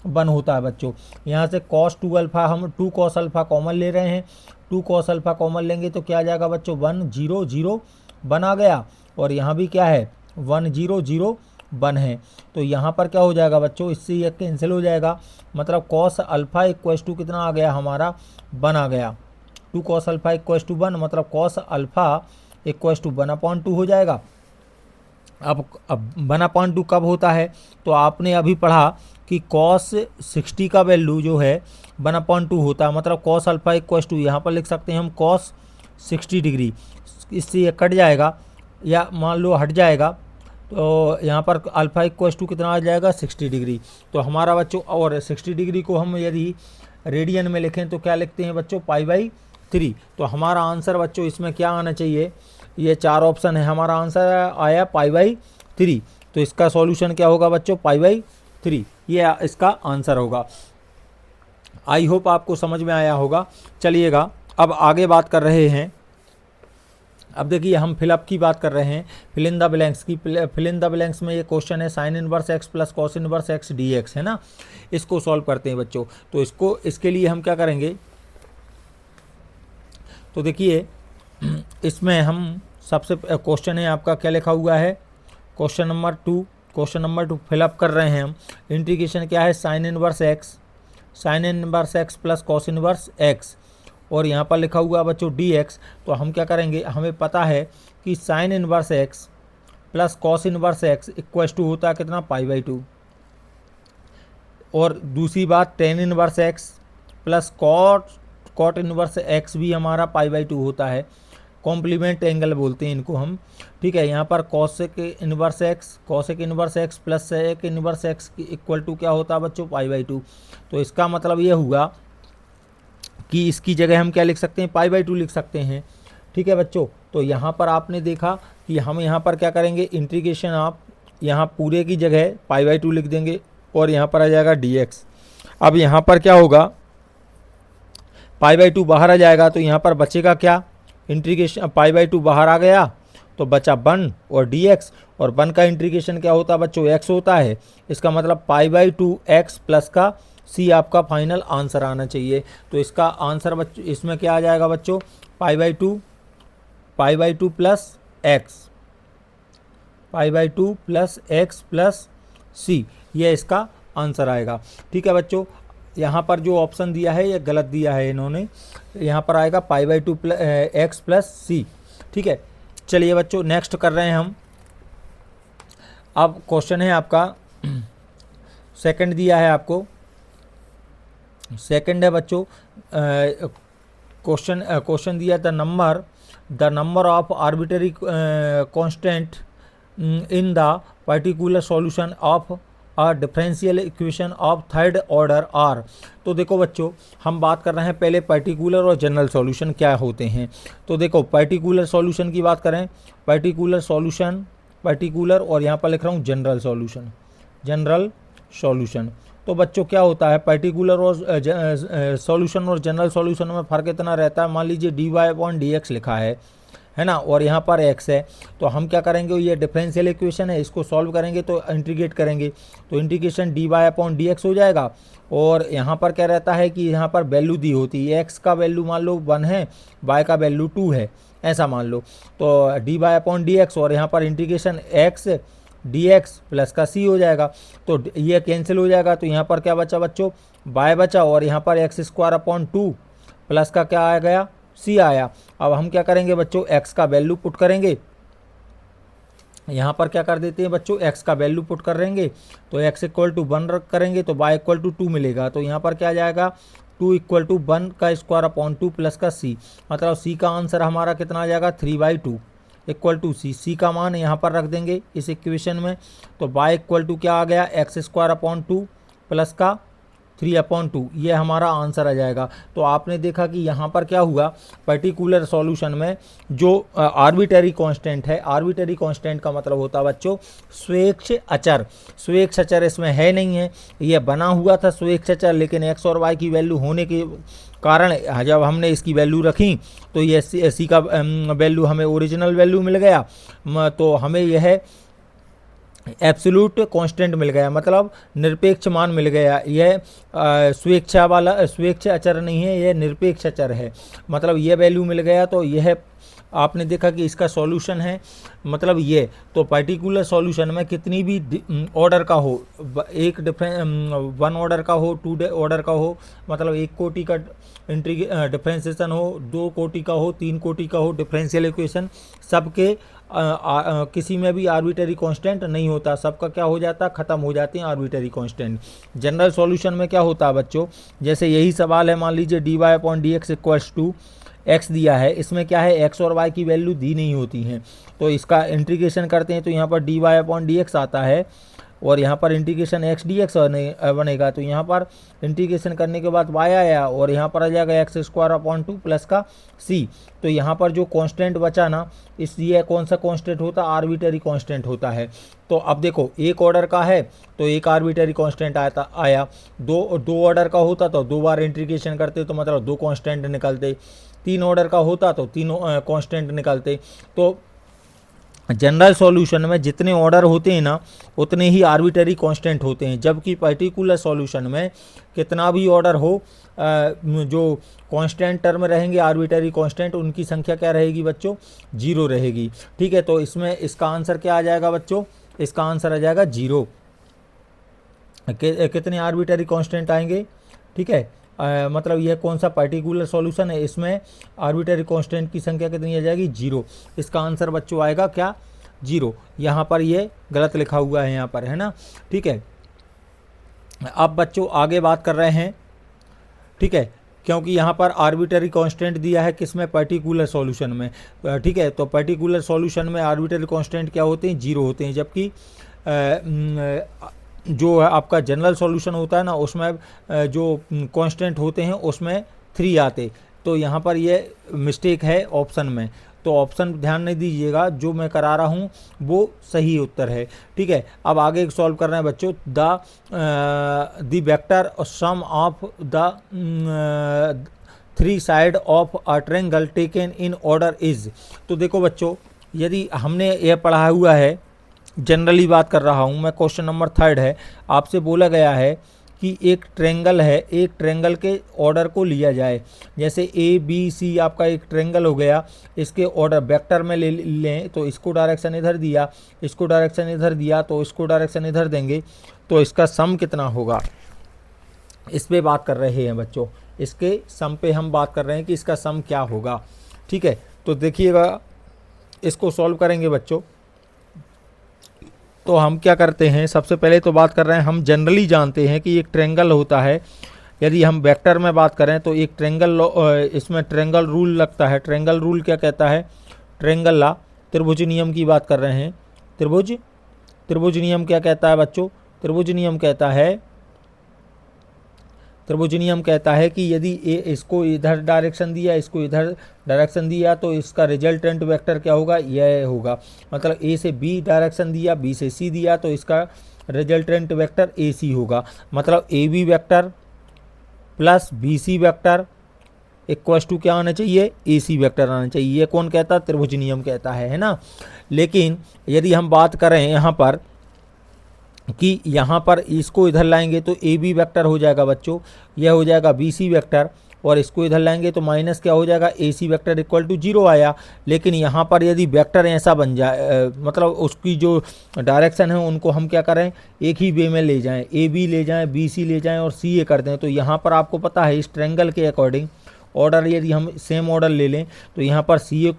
1 होता है बच्चों। यहाँ से cos 2 अल्फ़ा, हम 2 cos अल्फ़ा कॉमन ले रहे हैं, 2 cos अल्फ़ा कॉमन लेंगे तो क्या आ जाएगा बच्चों, 1 0 0 1 आ गया, और यहाँ भी क्या है 1 0 0 1 है। तो यहाँ पर क्या हो जाएगा बच्चों, इससे ये कैंसिल हो जाएगा, मतलब cos अल्फ़ा = कितना आ गया हमारा, 1 आ गया, 2 cos अल्फ़ा = 1, मतलब cos अल्फ़ा = 1/2 हो जाएगा। अब 1/2 कब होता है, तो आपने अभी पढ़ा कि cos 60 का वैल्यू जो है 1/2 होता है, मतलब cos अल्फ़ा = यहाँ पर लिख सकते हैं हम cos 60 डिग्री, इससे ये कट जाएगा या मान लो हट जाएगा, तो यहाँ पर अल्फ़ा = कितना आ जाएगा, 60 डिग्री। तो हमारा बच्चों, और 60 डिग्री को हम यदि रेडियन में लिखें तो क्या लिखते हैं बच्चों, पाई/3। तो हमारा आंसर बच्चों इसमें क्या आना चाहिए, ये 4 ऑप्शन है, हमारा आंसर आया पाई/3। 3। तो इसका सॉल्यूशन क्या होगा बच्चों, π/3, ये इसका आंसर होगा। आई होप आपको समझ में आया होगा। चलिएगा अब आगे बात कर रहे हैं। अब देखिए हम फिलअप की बात कर रहे हैं, फिल इन द ब्लैंक्स की। फिल इन द ब्लैंक्स में ये क्वेश्चन है sign inverse x plus cos inverse x dx, है ना। इसको सॉल्व करते हैं बच्चों। तो इसके लिए हम क्या करेंगे, तो देखिए इसमें हम सबसे क्वेश्चन है आपका क्या लिखा हुआ है, क्वेश्चन नंबर 2 फिलअप कर रहे हैं हम। इंटीग्रेशन क्या है, sign inverse x plus cos inverse x, और यहाँ पर लिखा हुआ बच्चों dx। तो हम क्या करेंगे, हमें पता है कि sine inverse x plus cos inverse X equal to होता है कितना, π/2। और दूसरी बात tan inverse x plus cot inverse X भी हमारा π/2 होता है। कॉम्प्लीमेंट एंगल बोलते हैं इनको हम, ठीक है। यहाँ पर cosec inverse x plus sec inverse X equal to क्या होता है बच्चों, π/2। तो इसका मतलब ये हुआ कि इसकी जगह हम क्या लिख सकते हैं, π/2 लिख सकते हैं, ठीक है बच्चों। तो यहाँ पर आपने देखा कि हम यहाँ पर क्या करेंगे, इंटीग्रेशन आप यहाँ पूरे की जगह π/2 लिख देंगे और यहाँ पर आ जाएगा dx। अब यहाँ पर क्या होगा, π/2 बाहर आ जाएगा तो यहाँ पर बचेगा क्या, इंटीग्रेशन π/2 बाहर आ गया तो बचा 1 और dx, और 1 का इंटीग्रेशन क्या होता है बच्चों, x होता है। इसका मतलब π/2 x प्लस का c आपका फाइनल आंसर आना चाहिए। तो इसका आंसर बच्चों इसमें क्या आ जाएगा बच्चों, π/2 प्लस x प्लस c, ये इसका आंसर आएगा, ठीक है बच्चों। यहाँ पर जो ऑप्शन दिया है ये गलत दिया है इन्होंने, यहाँ पर आएगा π/2 x प्लस c, ठीक है। चलिए बच्चों नेक्स्ट कर रहे हैं हम। अब क्वेश्चन है आपका सेकंड दिया है आपको, सेकंड है बच्चों क्वेश्चन दिया the number of arbitrary constant in the particular solution of a differential equation of third order are. तो देखो बच्चों हम बात कर रहे हैं पहले पर्टिकुलर और जनरल सॉल्यूशन क्या होते हैं। तो देखो पर्टिकुलर सॉल्यूशन की बात करें, पर्टिकुलर और यहाँ पर लिख रहा हूँ जनरल सॉल्यूशन। तो बच्चों क्या होता है, पर्टिकुलर और सॉल्यूशन और जनरल सॉल्यूशन में फ़र्क इतना रहता है, मान लीजिए dy/dx लिखा है ना, और यहाँ पर x है। तो हम क्या करेंगे, ये डिफरेंशियल इक्वेशन है, इसको सॉल्व करेंगे तो इंटीग्रेट करेंगे तो इंटीग्रेशन dy/dx हो जाएगा। और यहाँ पर क्या रहता है कि यहाँ पर वैल्यू दी होती है, x का वैल्यू मान लो 1 है, y का वैल्यू 2 है, ऐसा मान लो। तो dy/dx और यहाँ पर इंटीग्रेशन x dx प्लस का c हो जाएगा। तो ये कैंसिल हो जाएगा, तो यहाँ पर क्या बचा बच्चों, y बचा, और यहाँ पर x² प्लस का क्या आ गया, c आया। अब हम क्या करेंगे बच्चों, x का वैल्यू पुट करेंगे, यहाँ पर क्या कर देते हैं बच्चों, x का वैल्यू पुट करेंगे तो x = 1 रख करेंगे तो y = 2 मिलेगा। तो यहाँ पर क्या आ जाएगा, 2 = 1 का स्क्वायर/2 प्लस का c, मतलब c का आंसर हमारा कितना आ जाएगा, 3/2 = c का मान यहाँ पर रख देंगे इस इक्वेशन में। तो y = क्या आ गया, x² प्लस का 3/2, ये हमारा आंसर आ जाएगा। तो आपने देखा कि यहाँ पर क्या हुआ, पर्टिकुलर सॉल्यूशन में जो आर्बिट्ररी कांस्टेंट है, आर्बिट्ररी कांस्टेंट का मतलब होता है बच्चों स्वेच्छ अचर इसमें है नहीं है, ये बना हुआ था स्वेच्छ अचर, लेकिन x और y की वैल्यू होने के कारण जब हमने इसकी वैल्यू रखी तो ये सी का वैल्यू हमें ओरिजिनल वैल्यू मिल गया, तो हमें यह एब्सोल्यूट कांस्टेंट मिल गया, मतलब निरपेक्ष मान मिल गया। यह स्वेच्छ अचर नहीं है, यह निरपेक्ष अचर है, मतलब ये वैल्यू मिल गया। तो यह आपने देखा कि इसका सॉल्यूशन है, मतलब ये। तो पर्टिकुलर सॉल्यूशन में कितनी भी ऑर्डर का हो, एक 1 ऑर्डर का हो, 2 ऑर्डर का हो, मतलब 1 कोटि का डिफरेंशिएशन हो, 2 कोटि का हो, 3 कोटि का हो डिफरेंशियल इक्वेशन, सबके किसी में भी आर्बिट्ररी कांस्टेंट नहीं होता, सबका क्या हो जाता, ख़त्म हो जाते हैं आर्बिट्ररी कांस्टेंट। जनरल सॉल्यूशन में क्या होता है बच्चों, जैसे यही सवाल है, मान लीजिए dy/dx = x दिया है, इसमें क्या है, x और y की वैल्यू दी नहीं होती हैं, तो इसका इंटीग्रेशन करते हैं तो यहाँ पर dy/dx आता है और यहाँ पर इंटीग्रेशन एक्स डी एक्स बनेगा, तो यहाँ पर इंटीग्रेशन करने के बाद y आया और यहाँ पर आ जाएगा एक्स स्क्वायर अपॉन 2 प्लस का c। तो यहाँ पर जो कांस्टेंट बचा ना, इसलिए कौन सा कांस्टेंट होता, आर्बिटरी कांस्टेंट होता है। तो अब देखो एक ऑर्डर का है तो एक आर्बिटरी कांस्टेंट आया, दो ऑर्डर का होता तो 2 बार इंटीग्रेशन करते तो मतलब 2 कांस्टेंट निकलते, 3 ऑर्डर का होता तो 3 कांस्टेंट निकलते। तो जनरल सॉल्यूशन में जितने ऑर्डर होते हैं ना उतने ही आर्बिटरी कांस्टेंट होते हैं, जबकि पर्टिकुलर सॉल्यूशन में कितना भी ऑर्डर हो जो कांस्टेंट टर्म रहेंगे आर्बिटरी कांस्टेंट, उनकी संख्या क्या रहेगी बच्चों, 0 रहेगी। ठीक है, तो इसमें इसका आंसर क्या आ जाएगा बच्चों, इसका आंसर आ जाएगा 0। कितने आर्बिटरी कांस्टेंट आएंगे, ठीक है, मतलब यह कौन सा पर्टिकुलर सॉल्यूशन है, इसमें आर्बिटरी कांस्टेंट की संख्या कितनी आ जाएगी, 0। इसका आंसर बच्चों आएगा क्या, 0। यहाँ पर ये गलत लिखा हुआ है यहाँ पर, है ना। ठीक है, अब बच्चों आगे बात कर रहे हैं, ठीक है, क्योंकि यहाँ पर आर्बिटरी कांस्टेंट दिया है किसमें, पर्टिकुलर सॉल्यूशन में। ठीक है, तो पर्टिकुलर सॉल्यूशन में आर्बिटरी कांस्टेंट क्या होते हैं, 0 होते हैं, जबकि जो आपका जनरल सॉल्यूशन होता है ना उसमें जो कांस्टेंट होते हैं उसमें 3 आते। तो यहाँ पर ये मिस्टेक है ऑप्शन में, तो ऑप्शन ध्यान नहीं दीजिएगा, जो मैं करा रहा हूँ वो सही उत्तर है। ठीक है, अब आगे सॉल्व कर रहे हैं बच्चों, the vector sum of the 3 side of a triangle taken in order is. तो देखो बच्चों, यदि हमने यह पढ़ा हुआ है, जनरली बात कर रहा हूँ मैं, क्वेश्चन नंबर 3 है, आपसे बोला गया है कि एक ट्रायंगल है, एक ट्रायंगल के ऑर्डर को लिया जाए, जैसे ए बी सी आपका एक ट्रायंगल हो गया, इसके ऑर्डर वेक्टर में ले लें, तो इसको डायरेक्शन इधर दिया, इसको डायरेक्शन इधर दिया, तो इसको डायरेक्शन इधर देंगे, तो इसका सम कितना होगा, इस पे बात कर रहे हैं बच्चों, इसके सम पे हम बात कर रहे हैं कि इसका सम क्या होगा। ठीक है, तो देखिएगा इसको सॉल्व करेंगे बच्चों। तो हम क्या करते हैं, सबसे पहले तो बात कर रहे हैं, हम जनरली जानते हैं कि एक ट्रायंगल होता है, यदि हम वेक्टर में बात करें तो एक ट्रायंगल, इसमें ट्रायंगल रूल लगता है। ट्रायंगल रूल क्या कहता है, ट्रायंगल लॉ, त्रिभुज नियम की बात कर रहे हैं। त्रिभुज नियम क्या कहता है बच्चों, त्रिभुज नियम कहता है कि यदि इसको इधर डायरेक्शन दिया, इसको इधर डायरेक्शन दिया, तो इसका रिजल्टेंट वेक्टर क्या होगा, यह होगा। मतलब ए से बी डायरेक्शन दिया, बी से सी दिया, तो इसका रिजल्टेंट वेक्टर ए सी होगा। मतलब A B vector plus B C vector equals to क्या आना चाहिए, ए सी वेक्टर आना चाहिए। ये कौन कहता है, त्रिभुज नियम कहता है ना। लेकिन यदि हम बात करें यहाँ पर कि यहाँ पर इसको इधर लाएंगे तो ए बी वेक्टर हो जाएगा बच्चों, यह हो जाएगा बी सी वेक्टर, और इसको इधर लाएंगे तो माइनस क्या हो जाएगा, ए सी वेक्टर इक्वल टू 0 आया। लेकिन यहाँ पर यदि वेक्टर ऐसा बन जाए, मतलब उसकी जो डायरेक्शन है उनको हम क्या करें, एक ही वे में ले जाएं, ए बी ले जाएं, बी सी ले जाएं और सी ए कर दें। तो यहाँ पर आपको पता है इस ट्रायंगल के अकॉर्डिंग ऑर्डर यदि हम सेम ऑर्डर ले लें तो यहाँ पर सी ए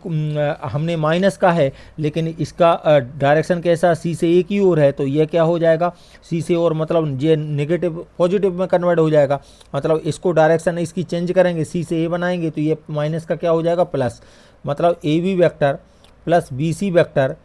हमने माइनस का है, लेकिन इसका डायरेक्शन कैसा, सी से ए की ओर है, तो ये क्या हो जाएगा, सी से और, मतलब ये नेगेटिव पॉजिटिव में कन्वर्ट हो जाएगा। मतलब इसको डायरेक्शन इसकी चेंज करेंगे, सी से ए बनाएंगे तो ये माइनस का क्या हो जाएगा, प्लस। मतलब A B vector plus B C vector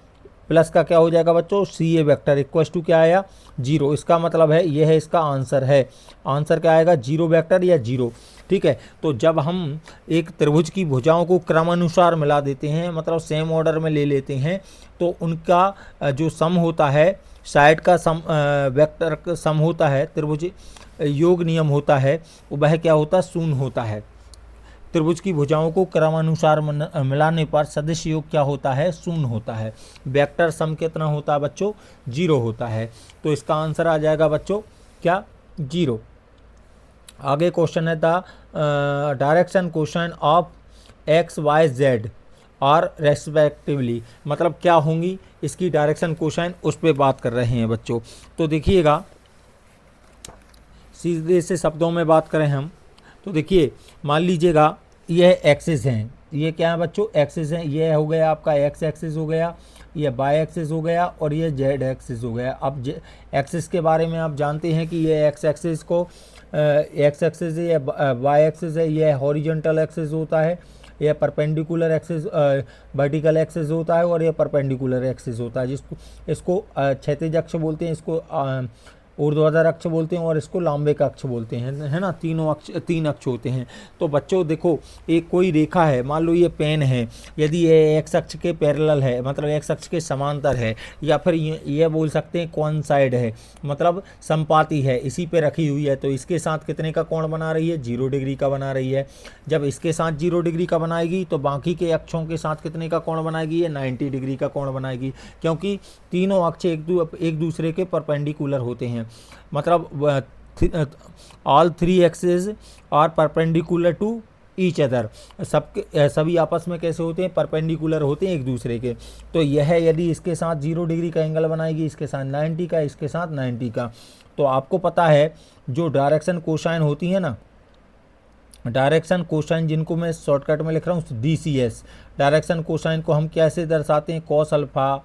plus का क्या हो जाएगा बच्चों, C A vector equals to क्या आया, 0। इसका मतलब है यह है इसका आंसर है। आंसर क्या आएगा, 0 वेक्टर या 0। ठीक है, तो जब हम एक त्रिभुज की भुजाओं को क्रमानुसार मिला देते हैं, मतलब सेम ऑर्डर में ले लेते हैं, तो उनका जो सम होता है, साइड का सम, वेक्टर का सम होता है, त्रिभुज योग नियम होता है, वह क्या होता है, शून्य होता है। त्रिभुज की भुजाओं को क्रमानुसार मिलाने पर सदिश योग क्या होता है, शून्य होता है। वेक्टर सम कितना होता है बच्चों, 0 होता है। तो इसका आंसर आ जाएगा बच्चों क्या, 0। आगे क्वेश्चन है the direction question of X Y Z और रेस्पेक्टिवली, मतलब क्या होंगी इसकी डायरेक्शन क्वेश्चन, उस पर बात कर रहे हैं बच्चों। तो देखिएगा, सीधे से शब्दों में बात करें हम तो देखिए, मान लीजिएगा यह एक्सिस हैं, ये क्या है बच्चों, एक्सिस हैं। ये हो गया आपका एक्स एक्सिस हो गया, ये वाई एक्सिस हो गया और ये जेड एक्सिस हो गया। अब एक्सिस के बारे में आप जानते हैं कि ये एक्स एक्सिस को एक्स एक्सिस है या वाई एक्सिस है, ये हॉरिजॉन्टल एक्सिस होता है, यह परपेंडिकुलर एक्सिस वर्टिकल एक्सिस होता है और यह परपेंडिकुलर एक्सिस होता है, जिसको इसको क्षैतिज अक्ष बोलते हैं, इसको ऊर्ध्वाधर अक्ष बोलते हैं और इसको लांबिक अक्ष बोलते हैं, है ना। तीन अक्ष होते हैं। तो बच्चों देखो, एक कोई रेखा है, मान लो ये पेन है, यदि ये एक्स अक्ष के पैरेलल है, मतलब एक्स अक्ष के समांतर है, या फिर ये बोल सकते हैं कोइंसाइड है, मतलब संपाती है, इसी पे रखी हुई है, तो इसके साथ कितने का कोण बना रही है? 0 डिग्री का बना रही है। जब इसके साथ 0 डिग्री का बनाएगी तो बाकी के अक्षों के साथ कितने का कोण बनाएगी? ये 90 डिग्री का कोण बनाएगी, क्योंकि तीनों अक्ष एक दूसरे के परपेंडिकुलर होते हैं। मतलब all 3 axes are perpendicular to each other, सभी आपस में कैसे होते हैं? परपेंडिकुलर होते हैं एक दूसरे के। तो यह यदि इसके साथ 0 डिग्री का एंगल बनाएगी, इसके साथ 90 का, इसके साथ 90 का, तो आपको पता है जो डायरेक्शन कोसाइन होती है ना, डायरेक्शन कोसाइन जिनको मैं शॉर्टकट में लिख रहा हूँ DCS, डायरेक्शन कोसाइन को हम कैसे दर्शाते हैं? Cos alpha,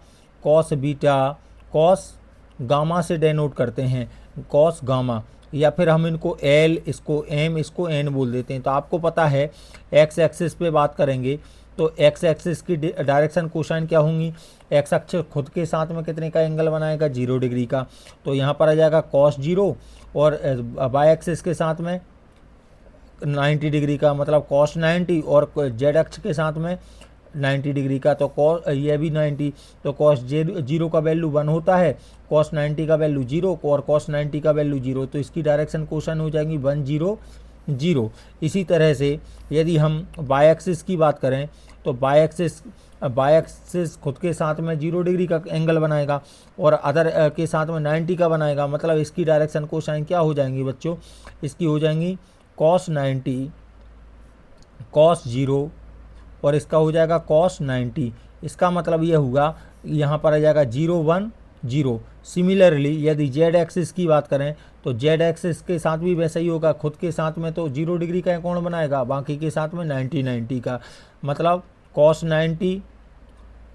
cos beta, cos gamma से डेनोट करते हैं, कॉस गामा, या फिर हम इनको L, इसको M, इसको N बोल देते हैं। तो आपको पता है एक्स एक्सिस पे बात करेंगे तो एक्स एक्सिस की डायरेक्शन कोसाइन क्या होंगी? एक्स अक्ष खुद के साथ में कितने का एंगल बनाएगा? 0 डिग्री का, तो यहाँ पर आ जाएगा कॉस 0, और वाई एक्सिस के साथ में 90 डिग्री का, मतलब कॉस 90, और जेड अक्ष के साथ में 90 डिग्री का, तो कॉस ये भी 90, तो कॉस 0 का वैल्यू 1 होता है, कॉस 90 का वैल्यू 0, और कॉस 90 का वैल्यू 0, तो इसकी डायरेक्शन कोसाइन हो जाएंगी 1 0 0। इसी तरह से यदि हम वाई एक्सिस की बात करें तो वाई एक्सिस खुद के साथ में 0 डिग्री का एंगल बनाएगा और अदर के साथ में 90 का बनाएगा, मतलब इसकी डायरेक्शन कोसाइन क्या हो जाएंगी बच्चों? इसकी हो जाएंगी कॉस 90, कॉस 0, और इसका हो जाएगा कॉस 90। इसका मतलब ये हुआ, यहाँ पर आ जाएगा 0 1 0। सिमिलरली यदि जेड एक्सिस की बात करें तो जेड एक्सिस के साथ भी वैसा ही होगा, खुद के साथ में तो 0 डिग्री का कोण बनाएगा, बाकी के साथ में 90 का, मतलब कॉस 90,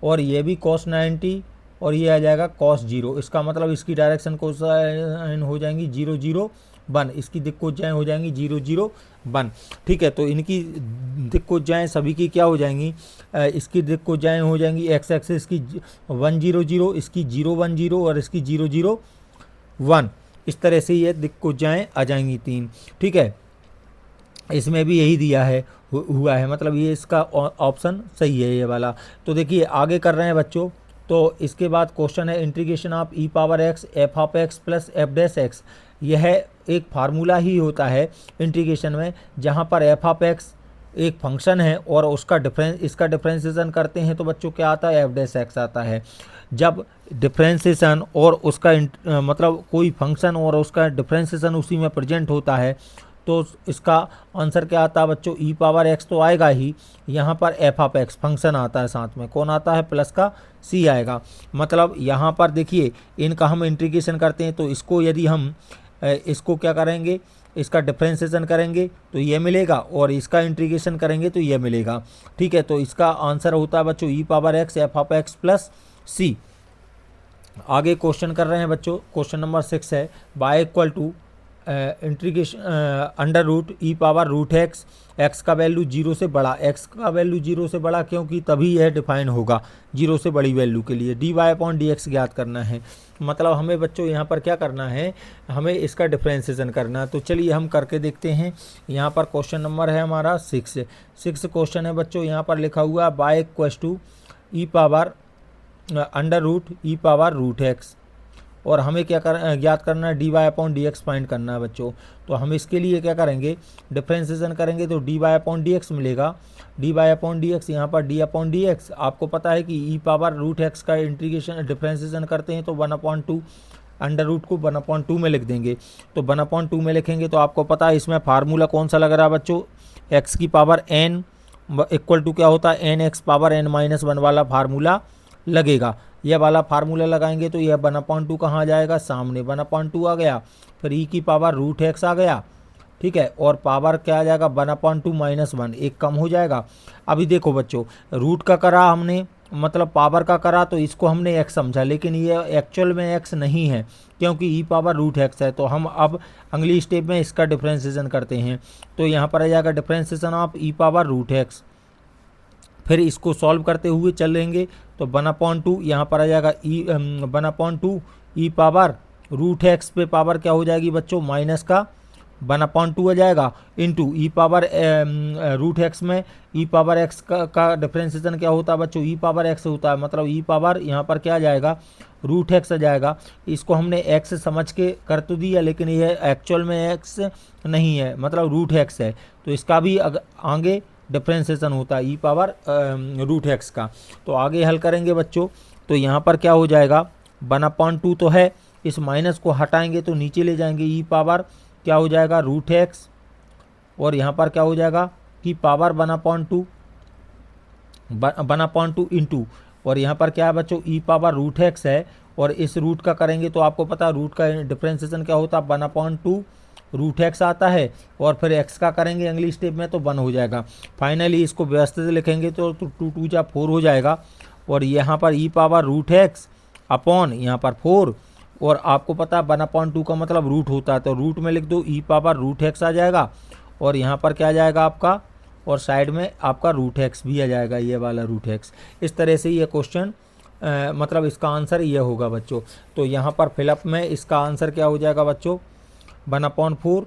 और ये भी कॉस 90, और ये आ जाएगा कॉस 0। इसका मतलब इसकी डायरेक्शन कोसाइन हो जाएंगी 0 0 1, इसकी दिक्कोजाएँ हो जाएंगी 0 0 1। ठीक है, तो इनकी दिक्कोजाएँ सभी की क्या हो जाएंगी? इसकी दिक्कोजाएँ हो जाएंगी एक्स एक्सिस की 1 0 0, इसकी 0 1 0, और इसकी 0 0 1। इस तरह से ये दिक्कोजाएँ आ जाएंगी 3। ठीक है, इसमें भी यही दिया है हुआ है, मतलब ये इसका ऑप्शन सही है ये वाला। तो देखिए आगे कर रहे हैं बच्चों, तो इसके बाद क्वेश्चन है integration of e power x f of x plus f dash x। यह एक फार्मूला ही होता है इंटीग्रेशन में, जहाँ पर f ऑफ x एक फंक्शन है और उसका इसका डिफ्रेंसिएशन करते हैं तो बच्चों क्या आता है? f डैश x आता है। जब डिफ्रेंसिएशन और उसका मतलब कोई फंक्शन और उसका डिफ्रेंसिएशन उसी में प्रेजेंट होता है तो इसका आंसर क्या आता है बच्चों? e पावर x तो आएगा ही, यहाँ पर f ऑफ x फंक्शन आता है, साथ में कौन आता है? प्लस का c आएगा। मतलब यहाँ पर देखिए इनका हम इंटीग्रेशन करते हैं तो इसको यदि हम इसको क्या करेंगे? इसका डिफ्रेंसिएशन करेंगे तो ये मिलेगा, और इसका इंटीग्रेशन करेंगे तो ये मिलेगा। ठीक है, तो इसका आंसर होता है बच्चों e power x f of x plus c। आगे क्वेश्चन कर रहे हैं बच्चों, क्वेश्चन नंबर 6 है y equal to integration under root E power root X, X का वैल्यू 0 से बड़ा, एक्स का वैल्यू 0 से बड़ा क्योंकि तभी यह डिफाइन होगा 0 से बड़ी वैल्यू के लिए। dy अपॉन dx ज्ञात करना है, मतलब हमें बच्चों यहाँ पर क्या करना है? हमें इसका डिफ्रेंसिएशन करना है। तो चलिए हम करके देखते हैं। यहाँ पर क्वेश्चन नंबर है हमारा 6 क्वेश्चन है बच्चों, यहाँ पर लिखा हुआ y equal to E power under root E power root X, और हमें क्या ज्ञात करना है? dy अपॉन dx फाइंड करना है बच्चों। तो हम इसके लिए क्या करेंगे? डिफ्रेंसिएशन करेंगे तो dy अपॉन dx मिलेगा, dy अपॉन dx, यहाँ पर d अपॉन dx आपको पता है कि ई पावर रूट एक्स का इंटीग्रेशन डिफ्रेंसिएशन करते हैं तो 1/2 अंडर रूट को 1/2 में लिख देंगे। तो 1/2 में लिखेंगे तो आपको पता है इसमें फार्मूला कौन सा लग रहा है बच्चों? x की पावर n इक्वल टू क्या होता है? n x पावर n-1 वाला फार्मूला लगेगा। यह वाला फार्मूला लगाएंगे तो यह 1/2 कहाँ आ जाएगा? सामने 1/2 आ गया, फिर e की पावर रूट एक्स आ गया। ठीक है, और पावर क्या आ जाएगा? 1/2 माइनस 1, एक कम हो जाएगा। अभी देखो बच्चों, रूट का करा हमने, मतलब पावर का करा तो इसको हमने x समझा, लेकिन ये एक्चुअल में x नहीं है क्योंकि e पावर रूट एक्स है। तो हम अब अगली स्टेप में इसका डिफ्रेंसिएशन करते हैं। तो यहाँ पर आ जाएगा differentiation of e power root X, फिर इसको सॉल्व करते हुए चलेंगे तो 1/2 यहाँ पर आ जाएगा 1/2 ई पावर रूट एक्स पे पावर क्या हो जाएगी बच्चों, माइनस का 1/2 आ जाएगा into e power root x में ई पावर एक्स का डिफ्रेंसिएशन क्या होता है बच्चों, ई पावर एक्स होता है, मतलब ई पावर यहाँ पर क्या आ जाएगा, रूट एक्स आ जाएगा। इसको हमने एक्स समझ के कर तो दिया, लेकिन ये एक्चुअल में एक्स नहीं है, मतलब रूट एक्स है, तो इसका भी आगे डिफ्रेंसिएशन होता है ई पावर रूट एक्स का। तो आगे हल करेंगे बच्चों, तो यहाँ पर क्या हो जाएगा 1/2 तो है, इस माइनस को हटाएंगे तो नीचे ले जाएंगे, ई पावर क्या हो जाएगा रूट एक्स, और यहाँ पर क्या हो जाएगा कि पावर 1/2 इंटू, और यहाँ पर क्या है बच्चों ई पावर रूट एक्स है, और इस रूट का करेंगे तो आपको पता है रूट का डिफ्रेंसिएशन क्या होता है 1/2 रूट एक्स आता है, और फिर एक्स का करेंगे अगली स्टेप में तो 1 हो जाएगा। फाइनली इसको व्यवस्थित से लिखेंगे तो 2 2 जा 4 हो जाएगा, और यहाँ पर e power root x upon यहाँ पर 4, और आपको पता है 1/2 का मतलब रूट होता है, तो रूट में लिख दो ई पावर रूट एक्स आ जाएगा, और यहाँ पर क्या आ जाएगा आपका, और साइड में आपका रूट एक्स भी आ जाएगा, ये वाला रूट एक्स। इस तरह से ये क्वेश्चन मतलब इसका आंसर ये होगा बच्चों। तो यहाँ पर फिलअप में इसका आंसर क्या हो जाएगा बच्चों 1/4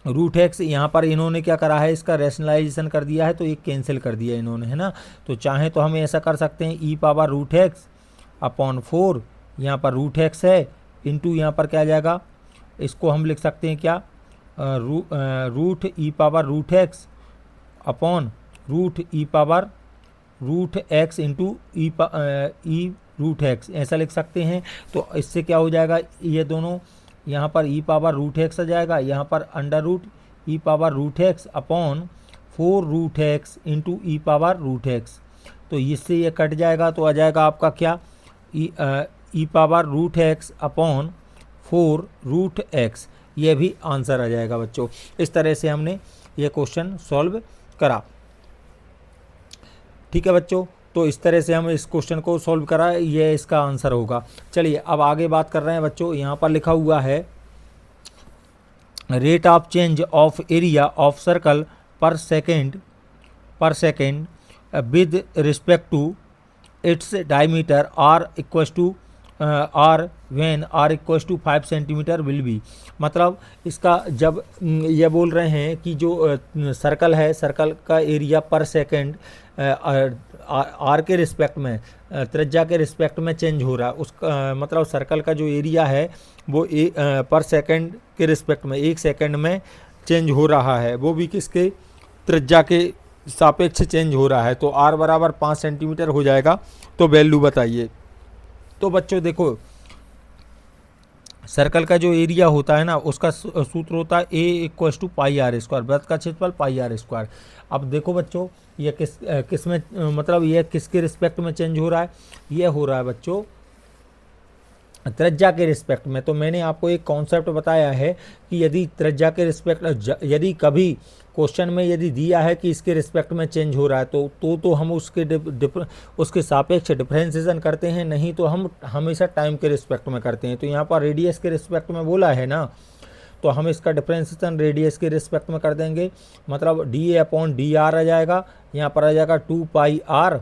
रूट एक्स। यहाँ पर इन्होंने क्या करा है, इसका रैशनलाइजेशन कर दिया है, तो ये कैंसिल कर दिया इन्होंने, है ना। तो चाहे तो हम ऐसा कर सकते हैं ई पावर रूट एक्स अपॉन 4, यहाँ पर रूट एक्स है इंटू यहाँ पर क्या आ जाएगा, इसको हम लिख सकते हैं क्या रूट ई power root x upon root ई power root x into e root x, ऐसा लिख सकते हैं। तो इससे क्या हो जाएगा, ये दोनों यहाँ पर ई पावर रूट एक्स आ जाएगा, यहाँ पर अंडर रूट ई power root x upon 4 root x into e power root x. तो इससे ये कट जाएगा, तो आ जाएगा आपका क्या e power root x upon 4 root x, ये भी आंसर आ जाएगा बच्चों। इस तरह से हमने ये क्वेश्चन सॉल्व करा, ठीक है बच्चों। तो इस तरह से हम इस क्वेश्चन को सॉल्व करा, ये इसका आंसर होगा। चलिए अब आगे बात कर रहे हैं बच्चों, यहाँ पर लिखा हुआ है rate of change of area of circle per second with respect to its diameter R equal to R when R equal to 5 centimetre will be. मतलब इसका जब ये बोल रहे हैं कि जो सर्कल है, सर्कल का एरिया पर सेकेंड आर के रिस्पेक्ट में, त्रिज्या के रिस्पेक्ट में चेंज हो रहा है, उसका मतलब सर्कल का जो एरिया है वो पर सेकेंड के रिस्पेक्ट में 1 सेकेंड में चेंज हो रहा है, वो भी किसके, त्रिज्या के सापेक्ष चेंज हो रहा है। तो आर बराबर 5 सेंटीमीटर हो जाएगा, तो वैल्यू बताइए। तो बच्चों देखो, सर्कल का जो एरिया होता है ना, उसका सूत्र होता है A equal to pi R square, वृत्त का क्षेत्रफल पाई आर स्क्वायर। अब देखो बच्चों, ये किस में मतलब ये किसके रिस्पेक्ट में चेंज हो रहा है, ये हो रहा है बच्चों त्रिज्या के रिस्पेक्ट में। तो मैंने आपको एक कॉन्सेप्ट बताया है कि यदि त्रिज्या के रिस्पेक्ट, यदि कभी क्वेश्चन में यदि दिया है कि इसके रिस्पेक्ट में चेंज हो रहा है तो हम उसके सापेक्ष डिफरेंशिएशन करते हैं, नहीं तो हम हमेशा टाइम के रिस्पेक्ट में करते हैं। तो यहाँ पर रेडियस के रिस्पेक्ट में बोला है ना, तो हम इसका डिफरेंशिएशन रेडियस के रिस्पेक्ट में कर देंगे, मतलब D A upon D R आ जाएगा, यहाँ पर आ जाएगा 2 पाई आर,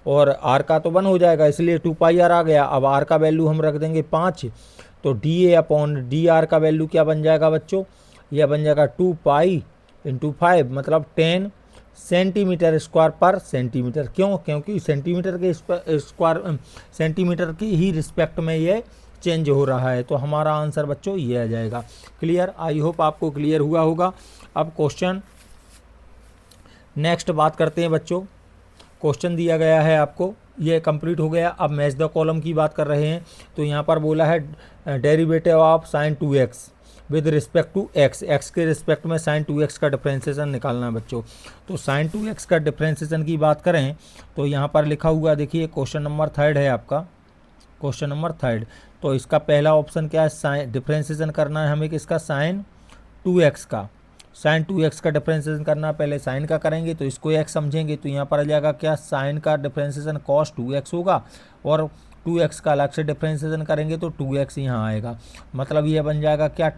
और आर का तो 1 हो जाएगा, इसलिए 2 पाई आर आ गया। अब आर का वैल्यू हम रख देंगे 5, तो D A upon D are का वैल्यू क्या बन जाएगा बच्चों, यह बन जाएगा 2 पाई इंटू 5, मतलब 10 सेंटीमीटर स्क्वायर पर सेंटीमीटर। क्यों, क्योंकि सेंटीमीटर के स्क्वायर सेंटीमीटर की ही रिस्पेक्ट में ये चेंज हो रहा है। तो हमारा आंसर बच्चों ये आ जाएगा। क्लियर, आई होप आपको क्लियर हुआ होगा। अब क्वेश्चन नेक्स्ट बात करते हैं बच्चों। क्वेश्चन दिया गया है आपको, ये कंप्लीट हो गया। अब मैच द कॉलम की बात कर रहे हैं। तो यहाँ पर बोला है derivative of sine 2x with respect to x, x के रिस्पेक्ट में साइन 2x का डिफरेंशिएशन निकालना है बच्चों। तो साइन 2x का डिफरेंशिएशन की बात करें तो यहाँ पर लिखा हुआ देखिए, क्वेश्चन नंबर 3 है आपका, क्वेश्चन नंबर 3। तो इसका पहला ऑप्शन क्या है, साइन डिफरेंशिएशन करना है हमें किसका, साइन 2x का। साइन 2x का डिफरेंशिएशन करना, पहले साइन का करेंगे तो इसको x समझेंगे, तो यहाँ पर आ जाएगा क्या, साइन का डिफरेंशिएशन cos 2x होगा, और 2x का अलग से डिफरेंशिएशन करेंगे तो 2x यहाँ आएगा। मतलब ये बन जाएगा क्या,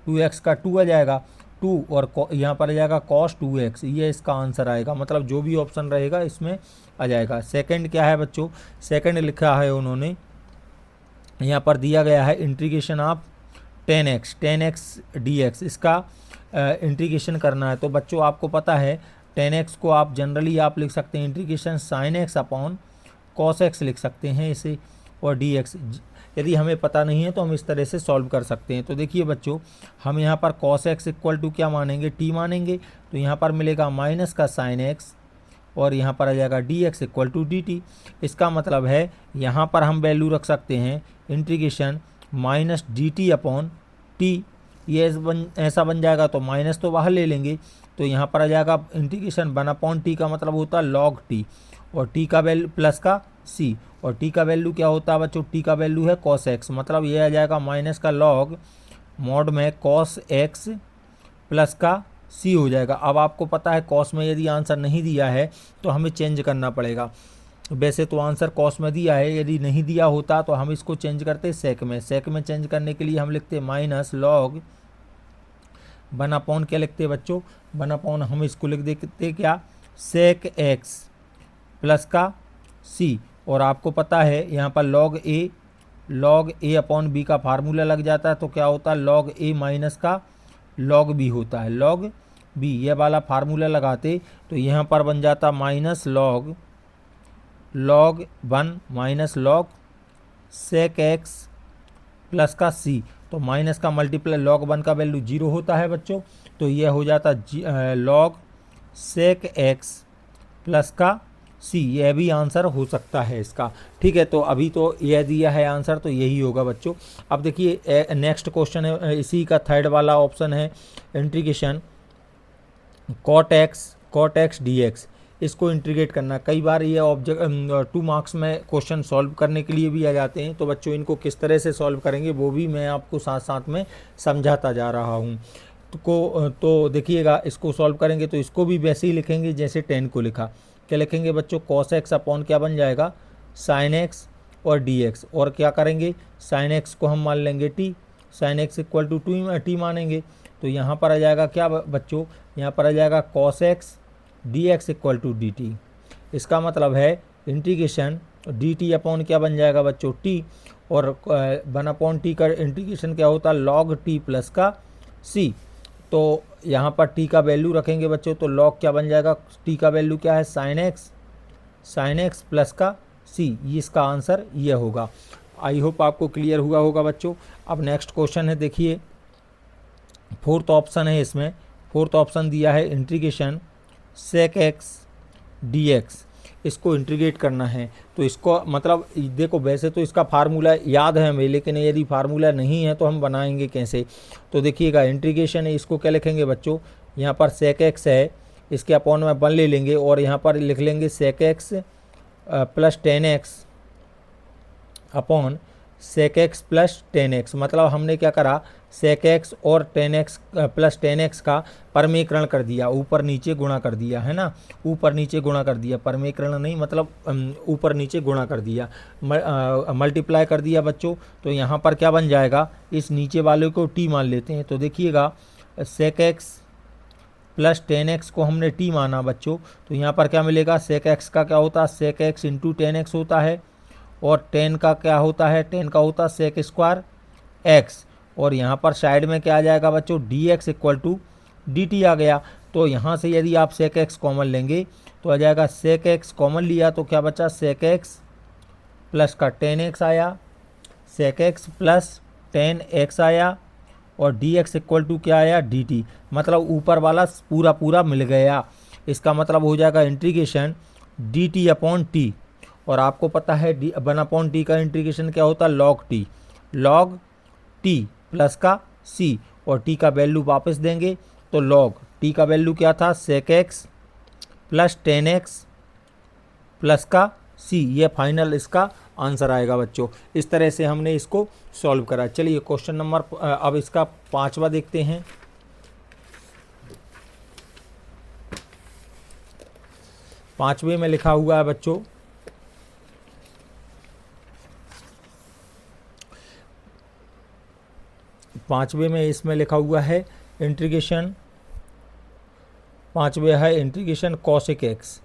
2x का 2 आ जाएगा, 2 और यहाँ पर आ जाएगा cos 2x, ये इसका आंसर आएगा। मतलब जो भी ऑप्शन रहेगा इसमें आ जाएगा। सेकंड क्या है बच्चों, सेकंड लिखा है उन्होंने, यहाँ पर दिया गया है इंटीग्रेशन ऑफ 10x dx, इसका इंटीग्रेशन करना है। तो बच्चों आपको पता है 10x को आप जनरली आप लिख सकते हैं integration sin x upon cos x लिख सकते हैं इसे, और dx यदि हमें पता नहीं है तो हम इस तरह से सॉल्व कर सकते हैं। तो देखिए बच्चों, हम यहाँ पर cos x इक्वल टू क्या मानेंगे, t मानेंगे। तो यहाँ पर मिलेगा माइनस का sin x और यहाँ पर आ जाएगा dx इक्वल टू dt। इसका मतलब है यहाँ पर हम वैल्यू रख सकते हैं integration minus dt upon T, ये ऐसा बन जाएगा। तो माइनस तो बाहर ले लेंगे, तो यहाँ पर आ जाएगा इंटीग्रेशन 1/t का मतलब होता है log t, और t का वैल्यू प्लस का c, और t का वैल्यू क्या होता है बच्चों, t का वैल्यू है cos x, मतलब ये आ जाएगा माइनस का log मॉड में cos x प्लस का c हो जाएगा। अब आपको पता है cos में यदि आंसर नहीं दिया है तो हमें चेंज करना पड़ेगा। वैसे तो आंसर cos में दिया है, यदि नहीं दिया होता तो हम इसको चेंज करते सेक में। सेक में चेंज करने के लिए हम लिखते माइनस log 1/, क्या लिखते बच्चों, 1/, हम इसको लिख देते क्या, सेक x प्लस का c, और आपको पता है यहाँ पर log a अपॉन b का फार्मूला लग जाता है। तो क्या होता है log a माइनस का log b होता है, log b ये वाला फार्मूला लगाते तो यहाँ पर बन जाता minus log 1 minus log sec x plus का c। तो माइनस का मल्टीप्लाई log 1 का वैल्यू 0 होता है बच्चों, तो यह हो जाता log sec x प्लस का c, यह भी आंसर हो सकता है इसका। ठीक है, तो अभी तो यह दिया है आंसर, तो यही होगा बच्चों। अब देखिए नेक्स्ट क्वेश्चन है, इसी का थर्ड वाला ऑप्शन है इंटीग्रेशन cot x dx, इसको इंटीग्रेट करना। कई बार ये ऑब्जेक्ट 2 मार्क्स में क्वेश्चन सॉल्व करने के लिए भी आ जाते हैं, तो बच्चों इनको किस तरह से सॉल्व करेंगे वो भी मैं आपको साथ साथ में समझाता जा रहा हूँ। तो देखिएगा, इसको सॉल्व करेंगे तो इसको भी वैसे ही लिखेंगे जैसे 10 को लिखा। क्या लिखेंगे बच्चों, cos x अपॉन क्या बन जाएगा, sin x और dx, और क्या करेंगे sin x को हम मान लेंगे t, sin x equal to t मानेंगे। तो यहाँ पर आ जाएगा क्या बच्चों, यहाँ पर आ जाएगा cos x dx equal to dt। इसका मतलब है इंटीग्रेशन dt अपॉन क्या बन जाएगा बच्चों, t, और 1/t का इंटीग्रेशन क्या होता है log t प्लस का c। तो यहाँ पर t का वैल्यू रखेंगे बच्चों, तो log क्या बन जाएगा, t का वैल्यू क्या है sin x प्लस का c, ये इसका आंसर ये होगा। आई होप आपको क्लियर हुआ होगा बच्चों। अब नेक्स्ट क्वेश्चन है, देखिए फोर्थ ऑप्शन है, इसमें फोर्थ ऑप्शन दिया है इंटीग्रेशन sec x dx, इसको इंटीग्रेट करना है। तो इसको मतलब देखो, वैसे तो इसका फार्मूला याद है हमें, लेकिन यदि फार्मूला नहीं है तो हम बनाएंगे कैसे। तो देखिएगा इंटीग्रेशन है, इसको क्या लिखेंगे बच्चों, यहाँ पर sec x है, इसके अपॉन में 1 ले लेंगे, और यहाँ पर लिख लेंगे sec x plus 10x upon sec x plus 10x। मतलब हमने क्या करा, sec x और 10x प्लस 10x का परमीकरण कर दिया, ऊपर नीचे गुणा कर दिया, है ना, ऊपर नीचे गुणा कर दिया, परमीकरण नहीं मतलब ऊपर नीचे गुणा कर दिया, मल्टीप्लाई कर दिया बच्चों। तो यहाँ पर क्या बन जाएगा, इस नीचे वाले को t मान लेते हैं। तो देखिएगा sec x प्लस 10x को हमने t माना बच्चों, तो यहाँ पर क्या मिलेगा, sec x का क्या होता है sec x इंटू 10x होता है, और 10 का क्या होता है, 10 का होता है sec स्क्वायर x, और यहाँ पर साइड में क्या आ जाएगा बच्चों, dx इक्वल टू dt आ गया। तो यहाँ से यदि आप sec x कॉमन लेंगे तो आ जाएगा sec x कॉमन लिया तो क्या बचा, sec x प्लस का 10x आया, sec x प्लस 10x आया, और dx इक्वल टू क्या आया, dt। मतलब ऊपर वाला पूरा मिल गया। इसका मतलब हो जाएगा इंटीग्रेशन dt अपॉन t, और आपको पता है 1/t का इंटीग्रेशन क्या होता है, log t प्लस का c, और t का वैल्यू वापस देंगे तो log t का वैल्यू क्या था, sec x plus 10x plus का c, ये फाइनल इसका आंसर आएगा बच्चों। इस तरह से हमने इसको सॉल्व करा। चलिए क्वेश्चन नंबर अब इसका 5वां देखते हैं। पांचवें में लिखा हुआ है बच्चों, पांचवें में इसमें लिखा हुआ है इंटीग्रेशन पाँचवें है integration cosec x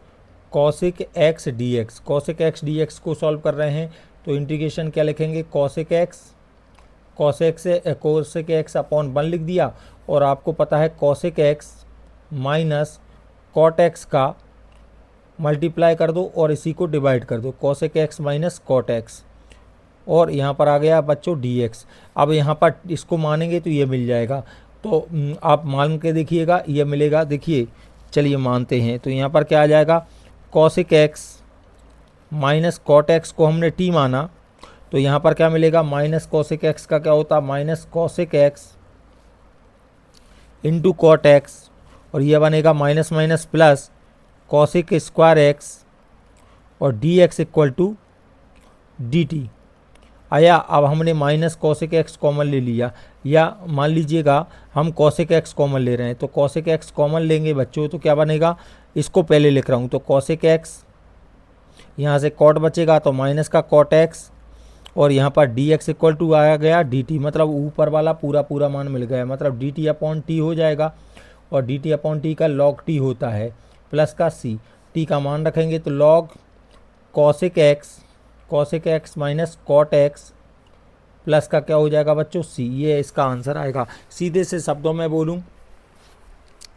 D x. Cosec x D x को सॉल्व कर रहे हैं तो इंटीग्रेशन क्या लिखेंगे, कॉसिक एक्स अपॉन 1 लिख दिया, और आपको पता है cosec x minus cot x का मल्टीप्लाई कर दो और इसी को डिवाइड कर दो, cosec x minus cot x, और यहाँ पर आ गया बच्चों डी एक्स। अब यहाँ पर इसको मानेंगे तो ये मिल जाएगा, तो आप मान के देखिएगा ये मिलेगा। देखिए चलिए मानते हैं, तो यहाँ पर क्या आ जाएगा, cosec x minus cot x को हमने टी माना, तो यहाँ पर क्या मिलेगा, माइनस कॉसेक एक्स का क्या होता है, minus cosec x into cot x, और ये बनेगा minus minus plus cosec square X और D X equal to D T आया। अब हमने माइनस कॉसिक एक्स कॉमन ले लिया, या मान लीजिएगा हम कॉसिक एक्स कॉमन ले रहे हैं, तो कॉसिक एक्स कॉमन लेंगे बच्चों तो क्या बनेगा, इसको पहले लिख रहा हूँ, तो कॉसिक एक्स, यहाँ से कॉट बचेगा तो माइनस का कॉट एक्स, और यहाँ पर डी एक्स इक्वल टू आया गया डी टी, मतलब ऊपर वाला पूरा मान मिल गया, मतलब डी टी अपॉन टी हो जाएगा, और डी टी अपॉन टी का लॉग टी होता है प्लस का सी, टी का मान रखेंगे तो log cosec x minus cot x plus का क्या हो जाएगा बच्चों, सी। ये इसका आंसर आएगा। सीधे से शब्दों में बोलूं,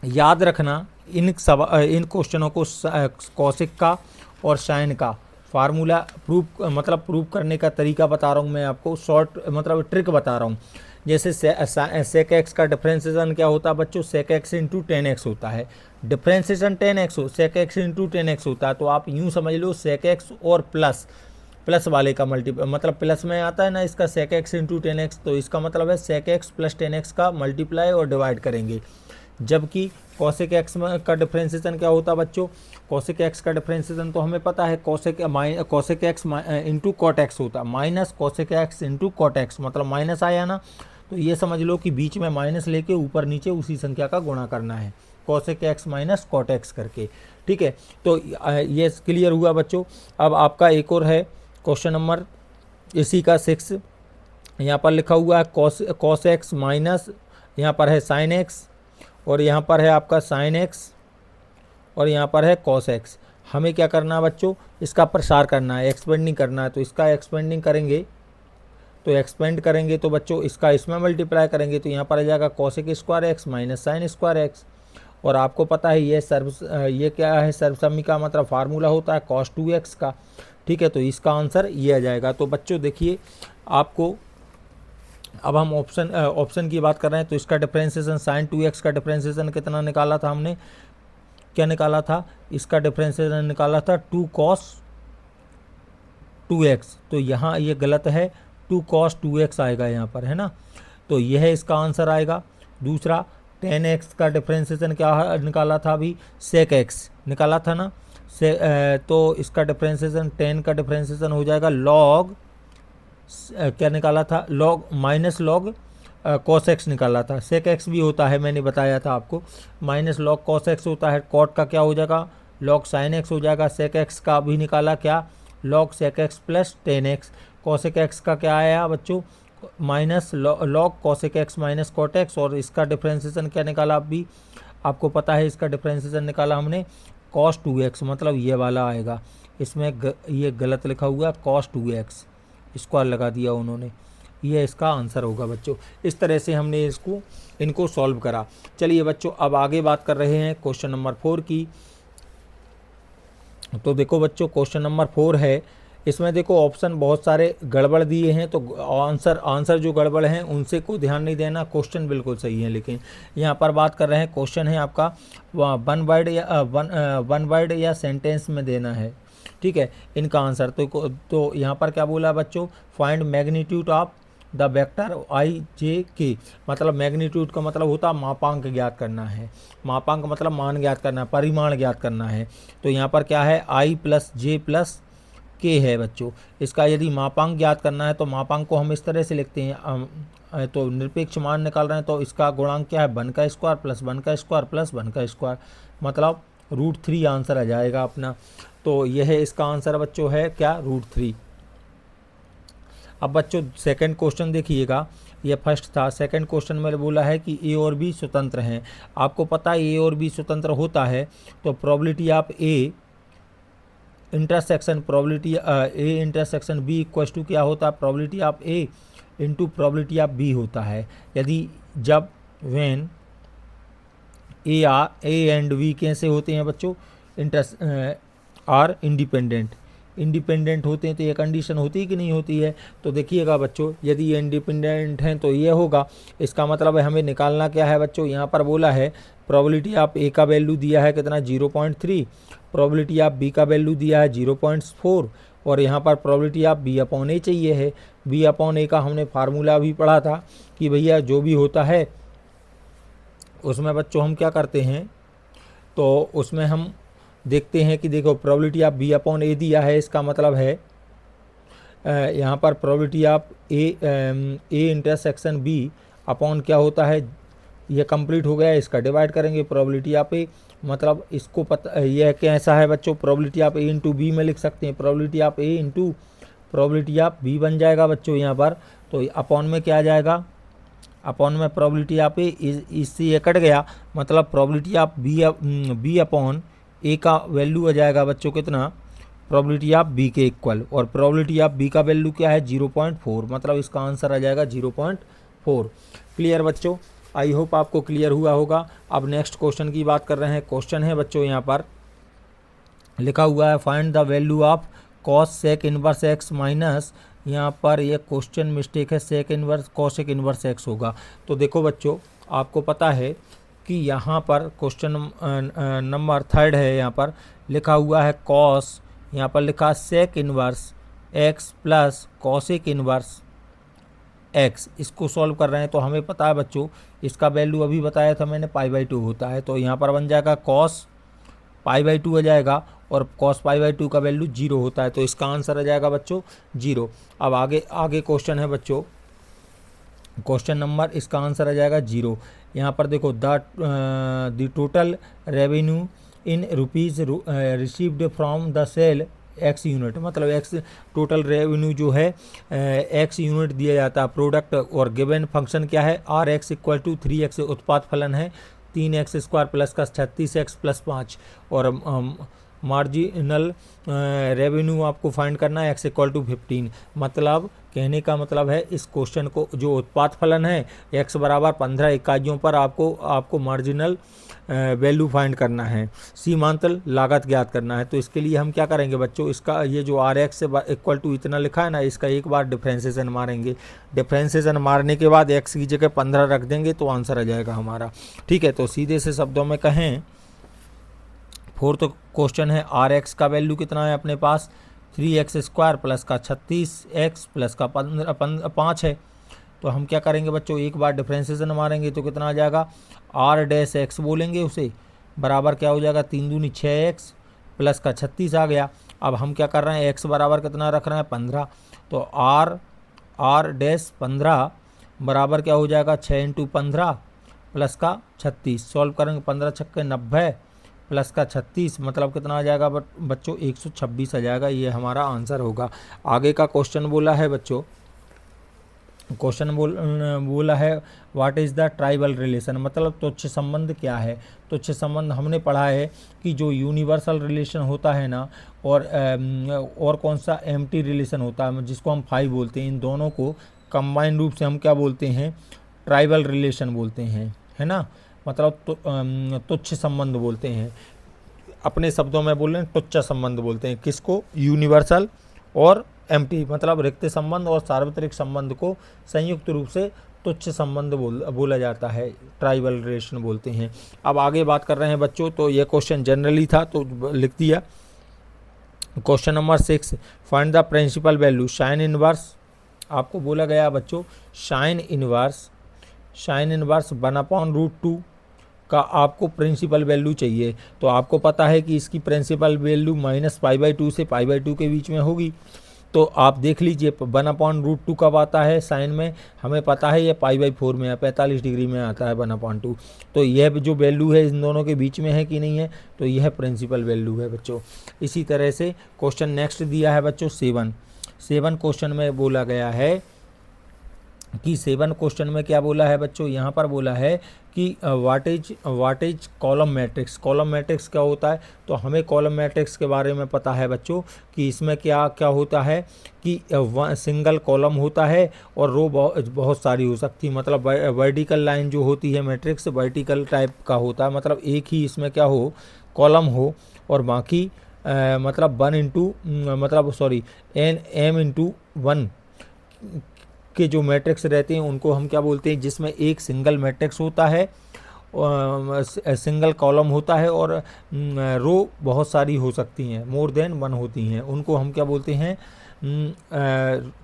याद रखना इन क्वेश्चनों को कॉसिक का और साइन का फार्मूला प्रूव करने का तरीका बता रहा हूँ मैं आपको, शॉर्ट मतलब ट्रिक बता रहा हूँ। जैसे सेक एक्स का डिफ्रेंसिएशन क्या होता है बच्चों, सेक एक्स इंटू 10x होता है, डिफ्रेंसिएशन 10x हो, सेक एक्स इंटू 10x होता है, तो आप यूँ समझ लो सेक एक्स और प्लस वाले का मतलब प्लस में आता है ना इसका, सेक एक्स इंटू 10x, तो इसका मतलब है सेक एक्स प्लस 10x का मल्टीप्लाई और डिवाइड करेंगे। जबकि कॉसेक एक्स का डिफ्रेंसिएशन क्या होता है बच्चों, कॉसेक एक्स का डिफ्रेंसिएशन तो हमें पता है cosec x into cot x होता है, minus cosec x into cot x, मतलब माइनस आया ना, तो ये समझ लो कि बीच में माइनस लेके ऊपर नीचे उसी संख्या का गुणा करना है, cosec x minus cot x करके। ठीक है, तो ये क्लियर हुआ बच्चों। अब आपका एक और है क्वेश्चन नंबर इसी का 6, यहाँ पर लिखा हुआ है कॉस एक्स माइनस, यहाँ पर है साइन एक्स, और यहाँ पर है आपका साइन एक्स, और यहाँ पर है कॉस एक्स। हमें क्या करना है बच्चों, इसका प्रसार करना है, एक्सपेंडिंग करना है, तो इसका एक्सपेंडिंग करेंगे तो बच्चों इसका इसमें मल्टीप्लाई करेंगे, तो यहाँ पर आ जाएगा cosec square x minus sine square X, और आपको पता है ये क्या है, सर्वसम्मी का मतलब फार्मूला होता है cos 2x का। ठीक है, तो इसका आंसर ये आ जाएगा। तो बच्चों देखिए आपको, अब हम ऑप्शन की बात कर रहे हैं, तो इसका डिफ्रेंसिएशन साइन 2x का डिफ्रेंसिएशन कितना निकाला था हमने, क्या निकाला था, इसका डिफ्रेंसिएशन निकाला था 2 cos 2x, तो यहाँ ये गलत है, 2 cos 2x आएगा यहाँ पर, है ना, तो यह इसका आंसर आएगा। दूसरा 10x का डिफ्रेंसिएशन क्या निकाला था, अभी sec x निकाला था ना, तो इसका डिफ्रेंसिएशन 10 का डिफ्रेंसिएशन हो जाएगा लॉग, क्या निकाला था, log minus log cos x निकाला था, sec x भी होता है, मैंने बताया था आपको, माइनस लॉग cos x होता है, cot का क्या हो जाएगा, log sin x हो जाएगा, sec x का भी निकाला क्या, log sec x plus 10x, cosec x का क्या आया बच्चों, minus log cosec x minus cot x, और इसका डिफ्रेंसिएशन क्या निकाला अभी आपको पता है, इसका डिफ्रेंसिएशन निकाला हमने cos 2x, मतलब ये वाला आएगा, इसमें ये गलत लिखा हुआ cos 2x, स्क्वायर लगा दिया उन्होंने, ये इसका आंसर होगा बच्चों। इस तरह से हमने इनको सॉल्व करा। चलिए बच्चों अब आगे बात कर रहे हैं क्वेश्चन नंबर 4 की। तो देखो बच्चों क्वेश्चन नंबर 4 है, इसमें देखो ऑप्शन बहुत सारे गड़बड़ दिए हैं, तो आंसर जो गड़बड़ हैं उनसे को ध्यान नहीं देना, क्वेश्चन बिल्कुल सही है। लेकिन यहाँ पर बात कर रहे हैं, क्वेश्चन है आपका वन वर्ड या सेंटेंस में देना है। ठीक है, इनका आंसर तो यहाँ पर क्या बोला बच्चों, find magnitude of the vector I J K, मतलब मैग्नीट्यूड का मतलब होता है मापांक ज्ञात करना है, मापांक मतलब मान ज्ञात करना है, परिमाण ज्ञात करना है। तो यहाँ पर क्या है, आई प्लस जे प्लस के है बच्चों। इसका यदि मापांक ज्ञात करना है तो मापांक को हम इस तरह से लिखते हैं, तो निरपेक्ष मान निकाल रहे हैं तो इसका गुणांक क्या है, 1 का स्क्वायर प्लस 1 का स्क्वायर प्लस 1 का स्क्वायर, मतलब √3 आंसर आ जाएगा अपना। तो यह है इसका आंसर बच्चों है क्या, √3। अब बच्चों सेकंड क्वेश्चन देखिएगा, ये फर्स्ट था। सेकंड क्वेश्चन में बोला है कि ए और बी स्वतंत्र हैं। आपको पता है ए और बी स्वतंत्र होता है तो probability of A intersection A intersection B equal to क्या होता है, probability of A into probability of B होता है। यदि जब व्हेन ए एंड बी कैसे होते हैं बच्चों, आर इंडिपेंडेंट होते हैं, तो ये कंडीशन होती है कि नहीं होती है। तो देखिएगा बच्चों, यदि ये इंडिपेंडेंट हैं तो ये होगा। इसका मतलब है हमें निकालना क्या है बच्चों, यहाँ पर बोला है प्रोबेबिलिटी ऑफ ए का वैल्यू दिया है कितना 0.3, प्रोबेबिलिटी ऑफ बी का वैल्यू दिया है 0.4 और यहाँ पर प्रोबेबिलिटी ऑफ बी अपॉन ए चाहिए है। बी अपॉन ए का हमने फार्मूला भी पढ़ा था कि भैया जो भी होता है उसमें बच्चों हम क्या करते हैं, तो उसमें हम देखते हैं कि देखो probability of B upon A दिया है, इसका मतलब है यहाँ पर probability of A intersection B upon क्या होता है, ये कंप्लीट हो गया, इसका डिवाइड करेंगे प्रोबेबिलिटी ऑफ ए, मतलब इसको पता यह कैसा है बच्चों, probability of A into B में लिख सकते हैं, probability of A into probability of B बन जाएगा बच्चों यहाँ पर। तो अपॉन में क्या आ जाएगा, अपॉन में प्रोबेबिलिटी ऑफ ए, इससे ये कट गया, मतलब प्रोबेबिलिटी ऑफ बी अपॉन ए का वैल्यू आ जाएगा बच्चों कितना, प्रोबेबिलिटी ऑफ बी के इक्वल, और प्रोबेबिलिटी ऑफ बी का वैल्यू क्या है 0.4, मतलब इसका आंसर आ जाएगा 0.4। क्लियर बच्चों, आई होप आपको क्लियर हुआ होगा। अब नेक्स्ट क्वेश्चन की बात कर रहे हैं। क्वेश्चन है बच्चों यहाँ पर लिखा हुआ है find the value of cos sec inverse x minus, यहाँ पर ये क्वेश्चन मिस्टेक है, sec inverse cosec inverse x होगा। तो देखो बच्चों, आपको पता है कि यहाँ पर क्वेश्चन नंबर 3 है, यहाँ पर लिखा हुआ है कॉस, यहाँ पर लिखा sec inverse x plus cosec inverse x. इसको सॉल्व कर रहे हैं तो हमें पता है बच्चों, इसका वैल्यू अभी बताया था मैंने पाई/2 होता है, तो यहाँ पर बन जाएगा कॉस पाई/2 आ जाएगा और कॉस पाई/2 का वैल्यू 0 होता है, तो इसका आंसर आ जाएगा बच्चों 0। अब आगे क्वेश्चन है बच्चों, क्वेश्चन नंबर इसका आंसर आ जाएगा 0। यहाँ पर देखो the total revenue in rupees received from the sale x unit, मतलब एक्स टोटल रेवेन्यू जो है एक्स यूनिट दिया जाता है प्रोडक्ट, और गिवन फंक्शन क्या है are x equal to 3x, उत्पाद फलन है 3x² प्लस का 36x प्लस 5, और मार्जिनल रेवेन्यू आपको फाइंड करना है x इक्वल टू 15। मतलब कहने का मतलब है इस क्वेश्चन को जो उत्पाद फलन है x बराबर 15 इकाइयों पर आपको मार्जिनल वैल्यू फाइंड करना है, सीमांतल लागत ज्ञात करना है। तो इसके लिए हम क्या करेंगे बच्चों, इसका ये जो आर एक्स इक्वल टू इतना लिखा है ना, इसका एक बार डिफ्रेंसिएशन मारेंगे, डिफ्रेंसिएशन मारने के बाद x की जगह 15 रख देंगे तो आंसर आ जाएगा हमारा। ठीक है, तो सीधे से शब्दों में कहें, फोर्थ क्वेश्चन है आर एक्स का वैल्यू कितना है अपने पास 3x² प्लस का 36x प्लस का 5 है। तो हम क्या करेंगे बच्चों, एक बार डिफ्रेंसिएशन मारेंगे तो कितना आ जाएगा, r-x बोलेंगे उसे, बराबर क्या हो जाएगा 3 दूनी 6x प्लस का 36 आ गया। अब हम क्या कर रहे हैं, x बराबर कितना रख रहे हैं 15, तो r-15 बराबर क्या हो जाएगा 6 इंटू 15 प्लस का 36, सॉल्व करेंगे 15 छक्के 90 प्लस का 36, मतलब कितना आ जाएगा बच्चों 126 आ जाएगा, ये हमारा आंसर होगा। आगे का क्वेश्चन बोला है बच्चों, क्वेश्चन बोला है what is the tribal relation, मतलब तुच्छ संबंध क्या है। तुच्छ संबंध हमने पढ़ा है कि जो यूनिवर्सल रिलेशन होता है ना, और कौन सा एम्प्टी रिलेशन होता है जिसको हम फाई बोलते हैं, इन दोनों को कंबाइन रूप से हम क्या बोलते हैं, ट्राइबल रिलेशन बोलते हैं, है ना, मतलब तुच्छ संबंध बोलते हैं। अपने शब्दों में बोल रहे हैं तुच्छ संबंध बोलते हैं किसको, यूनिवर्सल और एम्प्टी, मतलब रिक्त संबंध और सार्वत्रिक संबंध को संयुक्त रूप से तुच्छ संबंध बोला जाता है, ट्राइबल रिलेशन बोलते हैं। अब आगे बात कर रहे हैं बच्चों, तो ये क्वेश्चन जनरली था तो लिख दिया। Question number 6 find the principal value sine inverse, आपको बोला गया बच्चों साइन इनवर्स 1/√2 का आपको प्रिंसिपल वैल्यू चाहिए। तो आपको पता है कि इसकी प्रिंसिपल वैल्यू -π/2 से π/2 के बीच में होगी। तो आप देख लीजिए 1/√2 कब आता है साइन में, हमें पता है ये π/4 में है, 45 डिग्री में आता है 1/2। तो यह जो वैल्यू है इन दोनों के बीच में है कि नहीं है, तो यह प्रिंसिपल वैल्यू है बच्चों। इसी तरह से क्वेश्चन नेक्स्ट दिया है बच्चों 7 क्वेश्चन में बोला गया है कि 7 क्वेश्चन में क्या बोला है बच्चों, यहाँ पर बोला है कि what is column matrix. Column matrix क्या होता है, तो हमें कॉलम मैट्रिक्स के बारे में पता है बच्चों कि इसमें क्या क्या होता है कि सिंगल कॉलम होता है और रो बहुत सारी हो सकती है। मतलब वर्टिकल लाइन जो होती है मैट्रिक्स वर्टिकल टाइप का होता है, मतलब एक ही इसमें क्या हो कॉलम हो और बाकी मतलब 1 इंटू मतलब सॉरी m इंटू 1 के जो मैट्रिक्स रहते हैं उनको हम क्या बोलते हैं, जिसमें एक सिंगल मैट्रिक्स होता है, सिंगल कॉलम होता है और रो बहुत सारी हो सकती हैं, मोर देन 1 होती हैं, उनको हम क्या बोलते हैं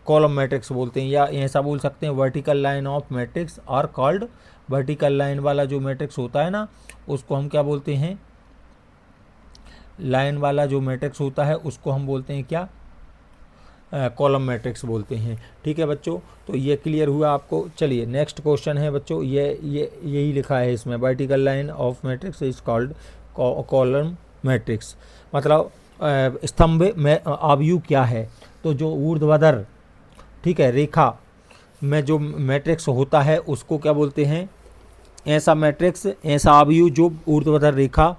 कॉलम मैट्रिक्स बोलते हैं। या ऐसा बोल सकते हैं vertical line of matrix are called, vertical line वाला जो मैट्रिक्स होता है ना उसको हम क्या बोलते हैं, लाइन वाला जो मैट्रिक्स होता है उसको हम बोलते हैं क्या, कॉलम मैट्रिक्स बोलते हैं। ठीक है बच्चों, तो ये क्लियर हुआ आपको। चलिए नेक्स्ट क्वेश्चन है बच्चों, ये यही लिखा है इसमें, vertical line of matrix is called column matrix. मतलब स्तंभ में आव्यूह क्या है, तो जो ऊर्ध्वाधर ठीक है रेखा में जो मैट्रिक्स होता है उसको क्या बोलते हैं, ऐसा मैट्रिक्स ऐसा आव्यूह जो ऊर्ध्वाधर रेखा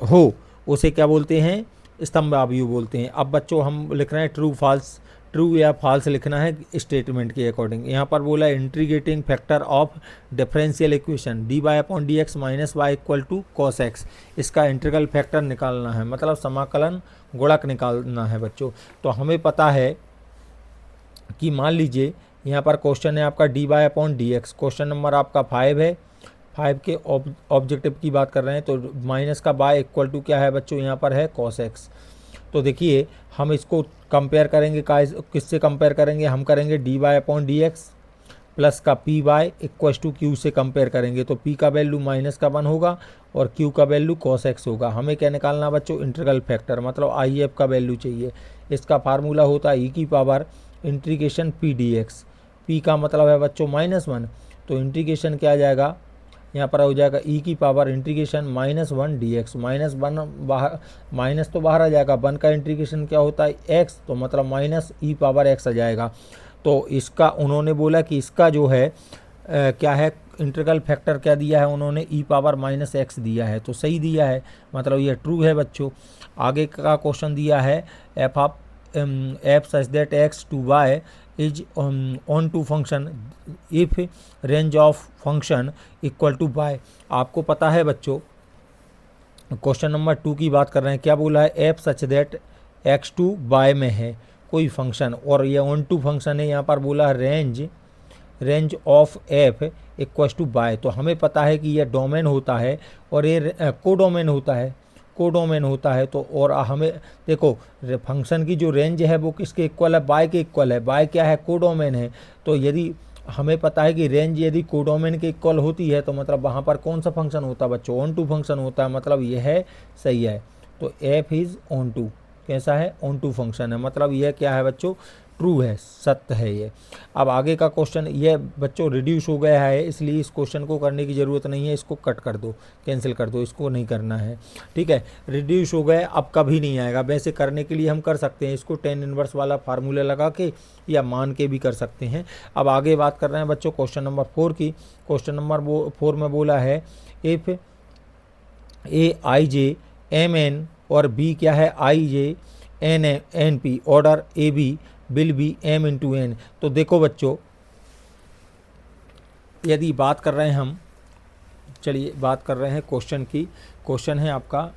हो उसे क्या बोलते हैं, स्तंभ आव्यूह बोलते हैं। अब बच्चों हम लिख रहे हैं ट्रू फॉल्स, ट्रू या फॉल्स लिखना है स्टेटमेंट के अकॉर्डिंग। यहाँ पर बोला है integrating factor of differential equation dy upon dx minus y equal to cos x, इसका इंटीग्रल फैक्टर निकालना है, मतलब समाकलन गुणक निकालना है बच्चों। तो हमें पता है कि मान लीजिए यहाँ पर क्वेश्चन है आपका dy upon dx, question number आपका 5 है, 5 के ऑब्जेक्टिव की बात कर रहे हैं, तो माइनस का y इक्वल टू क्या है बच्चों, यहाँ पर है cos x। तो देखिए हम इसको कंपेयर करेंगे, किससे कंपेयर करेंगे, हम करेंगे dy अपॉन dx प्लस का P Y equal to Q से कंपेयर करेंगे। तो p का वैल्यू माइनस का 1 होगा और q का वैल्यू cos x होगा। हमें क्या निकालना बच्चों, इंटीग्रल फैक्टर, मतलब IF का वैल्यू चाहिए। इसका फार्मूला होता है e की power integration p dx, p का मतलब है बच्चों -1, तो इंटीग्रेशन क्या आ जाएगा, यहाँ पर हो जाएगा e की पावर इंटीग्रेशन -1 dx, -1 बाहर, माइनस तो बाहर आ जाएगा, 1 का इंटीग्रेशन क्या होता है x, तो मतलब माइनस e पावर x आ जाएगा। तो इसका उन्होंने बोला कि इसका जो है क्या है इंटीग्रल फैक्टर क्या दिया है उन्होंने, e पावर -x दिया है, तो सही दिया है, मतलब ये ट्रू है बच्चों। आगे का क्वेश्चन दिया है f such that x to y is on to function if range of function equal to y। आपको पता है बच्चों क्वेश्चन नंबर 2 की बात कर रहे हैं, क्या बोला है f such that x to y में है कोई फंक्शन और ये ऑन टू फंक्शन है, यहाँ पर बोला range of f equal to y। तो हमें पता है कि ये डोमेन होता है और ये कोडोमेन होता है। तो और हमें देखो फंक्शन की जो रेंज है वो किसके इक्वल है, y के इक्वल है, y क्या है कोडोमेन है। तो यदि हमें पता है कि रेंज यदि कोडोमेन के इक्वल होती है तो मतलब वहाँ पर कौन सा फंक्शन होता है बच्चों, ऑन टू फंक्शन होता है, मतलब यह है सही है। तो f इज़ ऑन टू, कैसा है ऑन टू फंक्शन है, मतलब यह क्या है बच्चों ट्रू है, सत्य है ये। अब आगे का क्वेश्चन ये बच्चों रिड्यूस हो गया है, इसलिए इस क्वेश्चन को करने की ज़रूरत नहीं है, इसको कट कर दो, कैंसिल कर दो, इसको नहीं करना है। ठीक है, रिड्यूस हो गया, अब कभी नहीं आएगा। वैसे करने के लिए हम कर सकते हैं इसको tan इनवर्स वाला फार्मूला लगा के या मान के भी कर सकते हैं। अब आगे बात कर रहे हैं बच्चों क्वेश्चन नंबर 4 की। क्वेश्चन नंबर 4 में बोला है इफ़ AIJ MN और B क्या है IJ NP order AB will be m into n। तो देखो बच्चों यदि बात कर रहे हैं हम, चलिए बात कर रहे हैं क्वेश्चन की। क्वेश्चन है आपका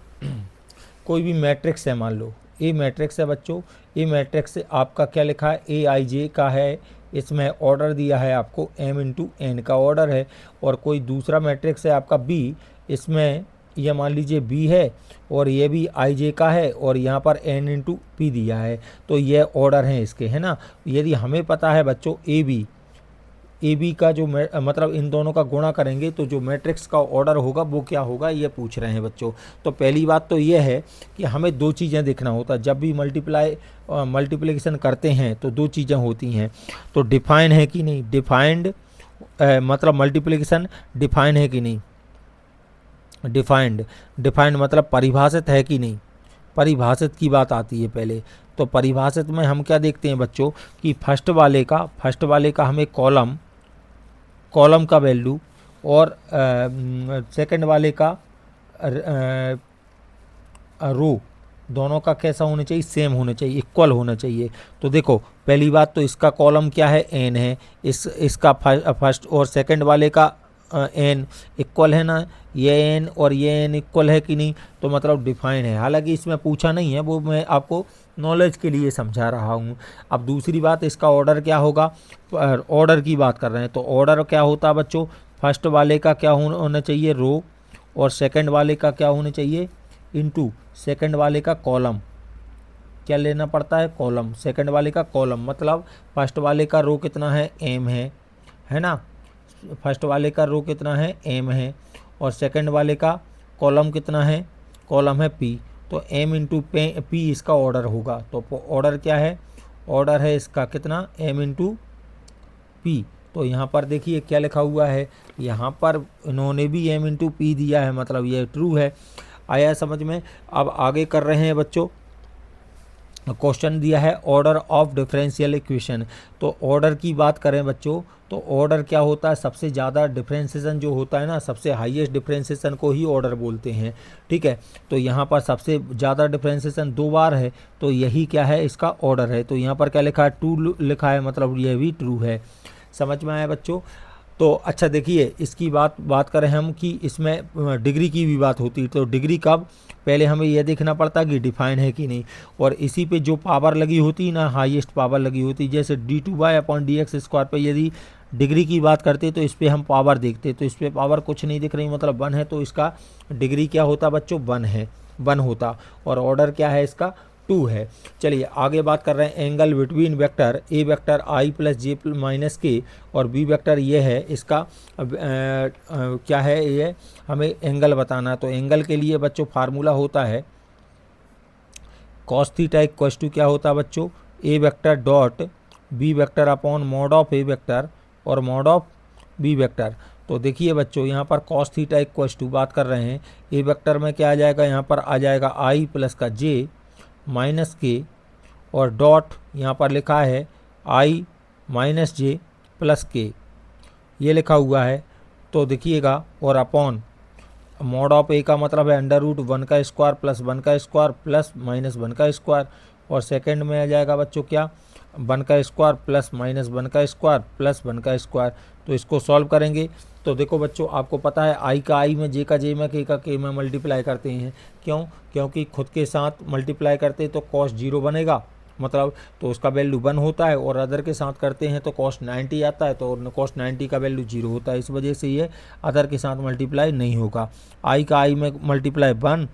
कोई भी मैट्रिक्स है, मान लो ए मैट्रिक्स है बच्चों, ए मैट्रिक्स से आपका क्या लिखा है AIJ का है, इसमें ऑर्डर दिया है आपको m इंटू n का ऑर्डर है। और कोई दूसरा मैट्रिक्स है आपका B, इसमें यह मान लीजिए B है और ये भी IJ का है और यहाँ पर n इंटू P दिया है, तो ये ऑर्डर हैं इसके, है ना। यदि हमें पता है बच्चों AB का जो मतलब इन दोनों का गुणा करेंगे तो जो मैट्रिक्स का ऑर्डर होगा वो क्या होगा, ये पूछ रहे हैं बच्चों। तो पहली बात तो ये है कि हमें दो चीज़ें देखना होता है, जब भी मल्टीप्लिकेशन करते हैं तो दो चीज़ें होती हैं, तो डिफाइन है कि नहीं, डिफाइंड मतलब मल्टीप्लिकेशन डिफाइन है कि नहीं, डिफाइंड मतलब परिभाषित है कि नहीं, परिभाषित की बात आती है पहले। तो परिभाषित में हम क्या देखते हैं बच्चों कि फर्स्ट वाले का हमें कॉलम का वैल्यू और सेकंड वाले का रो दोनों का कैसा होना चाहिए, सेम होना चाहिए, इक्वल होना चाहिए। तो देखो पहली बात तो इसका कॉलम क्या है, एन है, इसका फर्स्ट और सेकंड वाले का एन इक्वल है ना, ये एन और ये एन इक्वल है कि नहीं, तो मतलब डिफाइन है। हालांकि इसमें पूछा नहीं है, वो मैं आपको नॉलेज के लिए समझा रहा हूँ। अब दूसरी बात, इसका ऑर्डर क्या होगा, ऑर्डर की बात कर रहे हैं तो ऑर्डर क्या होता है बच्चों, फर्स्ट वाले का क्या होना चाहिए, रो, और सेकंड वाले का क्या होना चाहिए, इनटू सेकंड वाले का कॉलम। क्या लेना पड़ता है, कॉलम, सेकंड वाले का कॉलम, मतलब फर्स्ट वाले का रो कितना है, एम है ना, फर्स्ट वाले का रो कितना है, एम है, और सेकंड वाले का कॉलम कितना है, कॉलम है पी, तो एम इंटू पी इसका ऑर्डर होगा। तो ऑर्डर क्या है, ऑर्डर है इसका कितना, एम इंटू पी। तो यहाँ पर देखिए क्या लिखा हुआ है, यहाँ पर इन्होंने भी एम इंटू पी दिया है, मतलब ये ट्रू है। आया समझ में। अब आगे कर रहे हैं बच्चों, क्वेश्चन दिया है ऑर्डर ऑफ डिफरेंशियल इक्वेशन। तो ऑर्डर की बात करें बच्चों, तो ऑर्डर क्या होता है, सबसे ज़्यादा डिफरेंशिएशन जो होता है ना, सबसे हाईएस्ट डिफरेंशिएशन को ही ऑर्डर बोलते हैं, ठीक है। तो यहाँ पर सबसे ज़्यादा डिफरेंशिएशन 2 बार है, तो यही क्या है, इसका ऑर्डर है। तो यहाँ पर क्या लिखा है, ट्रू लिखा है, मतलब यह भी ट्रू है। समझ में आया बच्चों। तो अच्छा देखिए, इसकी बात करें हम कि इसमें डिग्री की भी बात होती है। तो डिग्री कब, पहले हमें यह देखना पड़ता है कि डिफाइन है कि नहीं, और इसी पे जो पावर लगी होती है ना, हाईएस्ट पावर लगी होती है, जैसे d2/dx² पे यदि डिग्री की बात करते तो इस पर हम पावर देखते, तो इस पर पावर कुछ नहीं दिख रही, मतलब 1 है, तो इसका डिग्री क्या होता बच्चों, 1 होता, और ऑर्डर क्या है इसका, 2 है। चलिए आगे बात कर रहे हैं, angle between vector A vector I plus J minus के और बी वेक्टर ये है, इसका क्या है, ये हमें एंगल बताना। तो एंगल के लिए बच्चों फार्मूला होता है cos थीटा इक्वल्स टू क्या होता है बच्चों, A vector dot B vector upon mod of A vector और मॉड ऑफ बी वेक्टर। तो देखिए बच्चों, यहाँ पर cos थीटा इक्वल्स टू बात कर रहे हैं, ए वेक्टर में क्या आ जाएगा, यहाँ पर आ जाएगा आई प्लस का जे माइनस के, और डॉट यहाँ पर लिखा है आई माइनस जे प्लस के, ये लिखा हुआ है। तो देखिएगा, और अपॉन मॉड ऑफ ए का मतलब है √1 का स्क्वायर प्लस 1 का स्क्वायर प्लस माइनस 1 का स्क्वायर, और सेकंड में आ जाएगा बच्चों क्या, 1 का स्क्वायर प्लस माइनस 1 का स्क्वायर प्लस 1 का स्क्वायर। तो इसको सॉल्व करेंगे तो देखो बच्चों, आपको पता है आई का आई में, जे का जे में, के का के में मल्टीप्लाई करते हैं। क्यों, क्योंकि खुद के साथ मल्टीप्लाई करते तो कॉस 0 बनेगा, मतलब तो उसका वैल्यू 1 होता है, और अदर के साथ करते हैं तो कॉस 90 आता है, तो कॉस 90 का वैल्यू 0 होता है। इस वजह से ये अदर के साथ मल्टीप्लाई नहीं होगा। आई का आई में मल्टीप्लाई 1,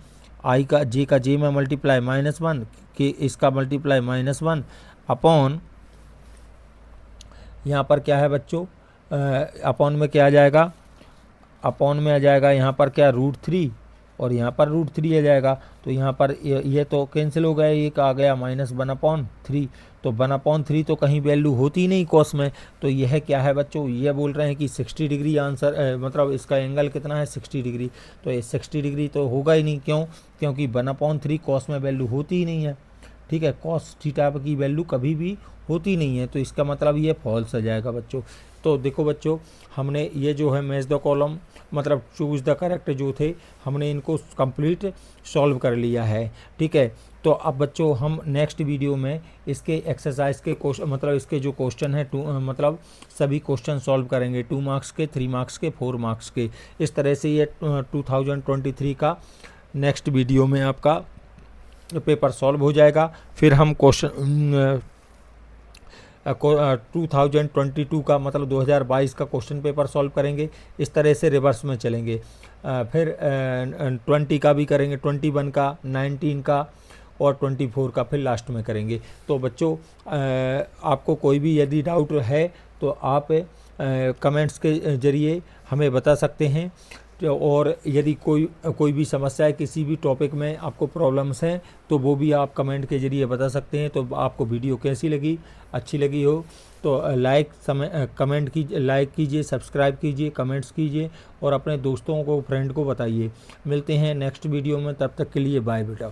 आई का जे में मल्टीप्लाई -1, के इसका मल्टीप्लाई -1 अपॉन, यहाँ पर क्या है बच्चों, अपॉन में क्या आ जाएगा, अपॉन में आ जाएगा यहाँ पर क्या, √3, और यहाँ पर √3 आ जाएगा। तो यहाँ पर ये तो कैंसिल हो गया, एक आ गया -1/3। तो 1/3 तो कहीं वैल्यू होती नहीं कॉस में, तो यह क्या है बच्चों, ये बोल रहे हैं कि 60 डिग्री आंसर, मतलब इसका एंगल कितना है, 60 डिग्री। तो ये 60 डिग्री तो होगा ही नहीं, क्यों, क्योंकि 1/3 कॉस में वैल्यू होती ही नहीं है, ठीक है। कॉस थीटा की वैल्यू कभी भी होती नहीं है, तो इसका मतलब ये फॉल्स आ जाएगा बच्चों। तो देखो बच्चों, हमने ये जो है मैच द कॉलम, मतलब चूज द करेक्ट जो थे, हमने इनको कंप्लीट सॉल्व कर लिया है, ठीक है। तो अब बच्चों हम नेक्स्ट वीडियो में इसके एक्सरसाइज के क्वेश्चन, मतलब इसके जो क्वेश्चन है मतलब सभी क्वेश्चन सॉल्व करेंगे, 2 मार्क्स के, 3 मार्क्स के, 4 मार्क्स के। इस तरह से ये 2023 का नेक्स्ट वीडियो में आपका पेपर सॉल्व हो जाएगा। फिर हम क्वेश्चन 2022 का, मतलब 2022 का क्वेश्चन पेपर सॉल्व करेंगे। इस तरह से रिवर्स में चलेंगे। फिर 20 का भी करेंगे, 21 का, 19 का और 24 का फिर लास्ट में करेंगे। तो बच्चों, आपको कोई भी यदि डाउट है तो आप कमेंट्स के ज़रिए हमें बता सकते हैं, और यदि कोई भी समस्या है, किसी भी टॉपिक में आपको प्रॉब्लम्स हैं, तो वो भी आप कमेंट के ज़रिए बता सकते हैं। तो आपको वीडियो कैसी लगी, अच्छी लगी हो तो लाइक कीजिए, सब्सक्राइब कीजिए, कमेंट्स कीजिए, और अपने दोस्तों को, फ्रेंड को बताइए। मिलते हैं नेक्स्ट वीडियो में, तब तक के लिए बाय बेटा।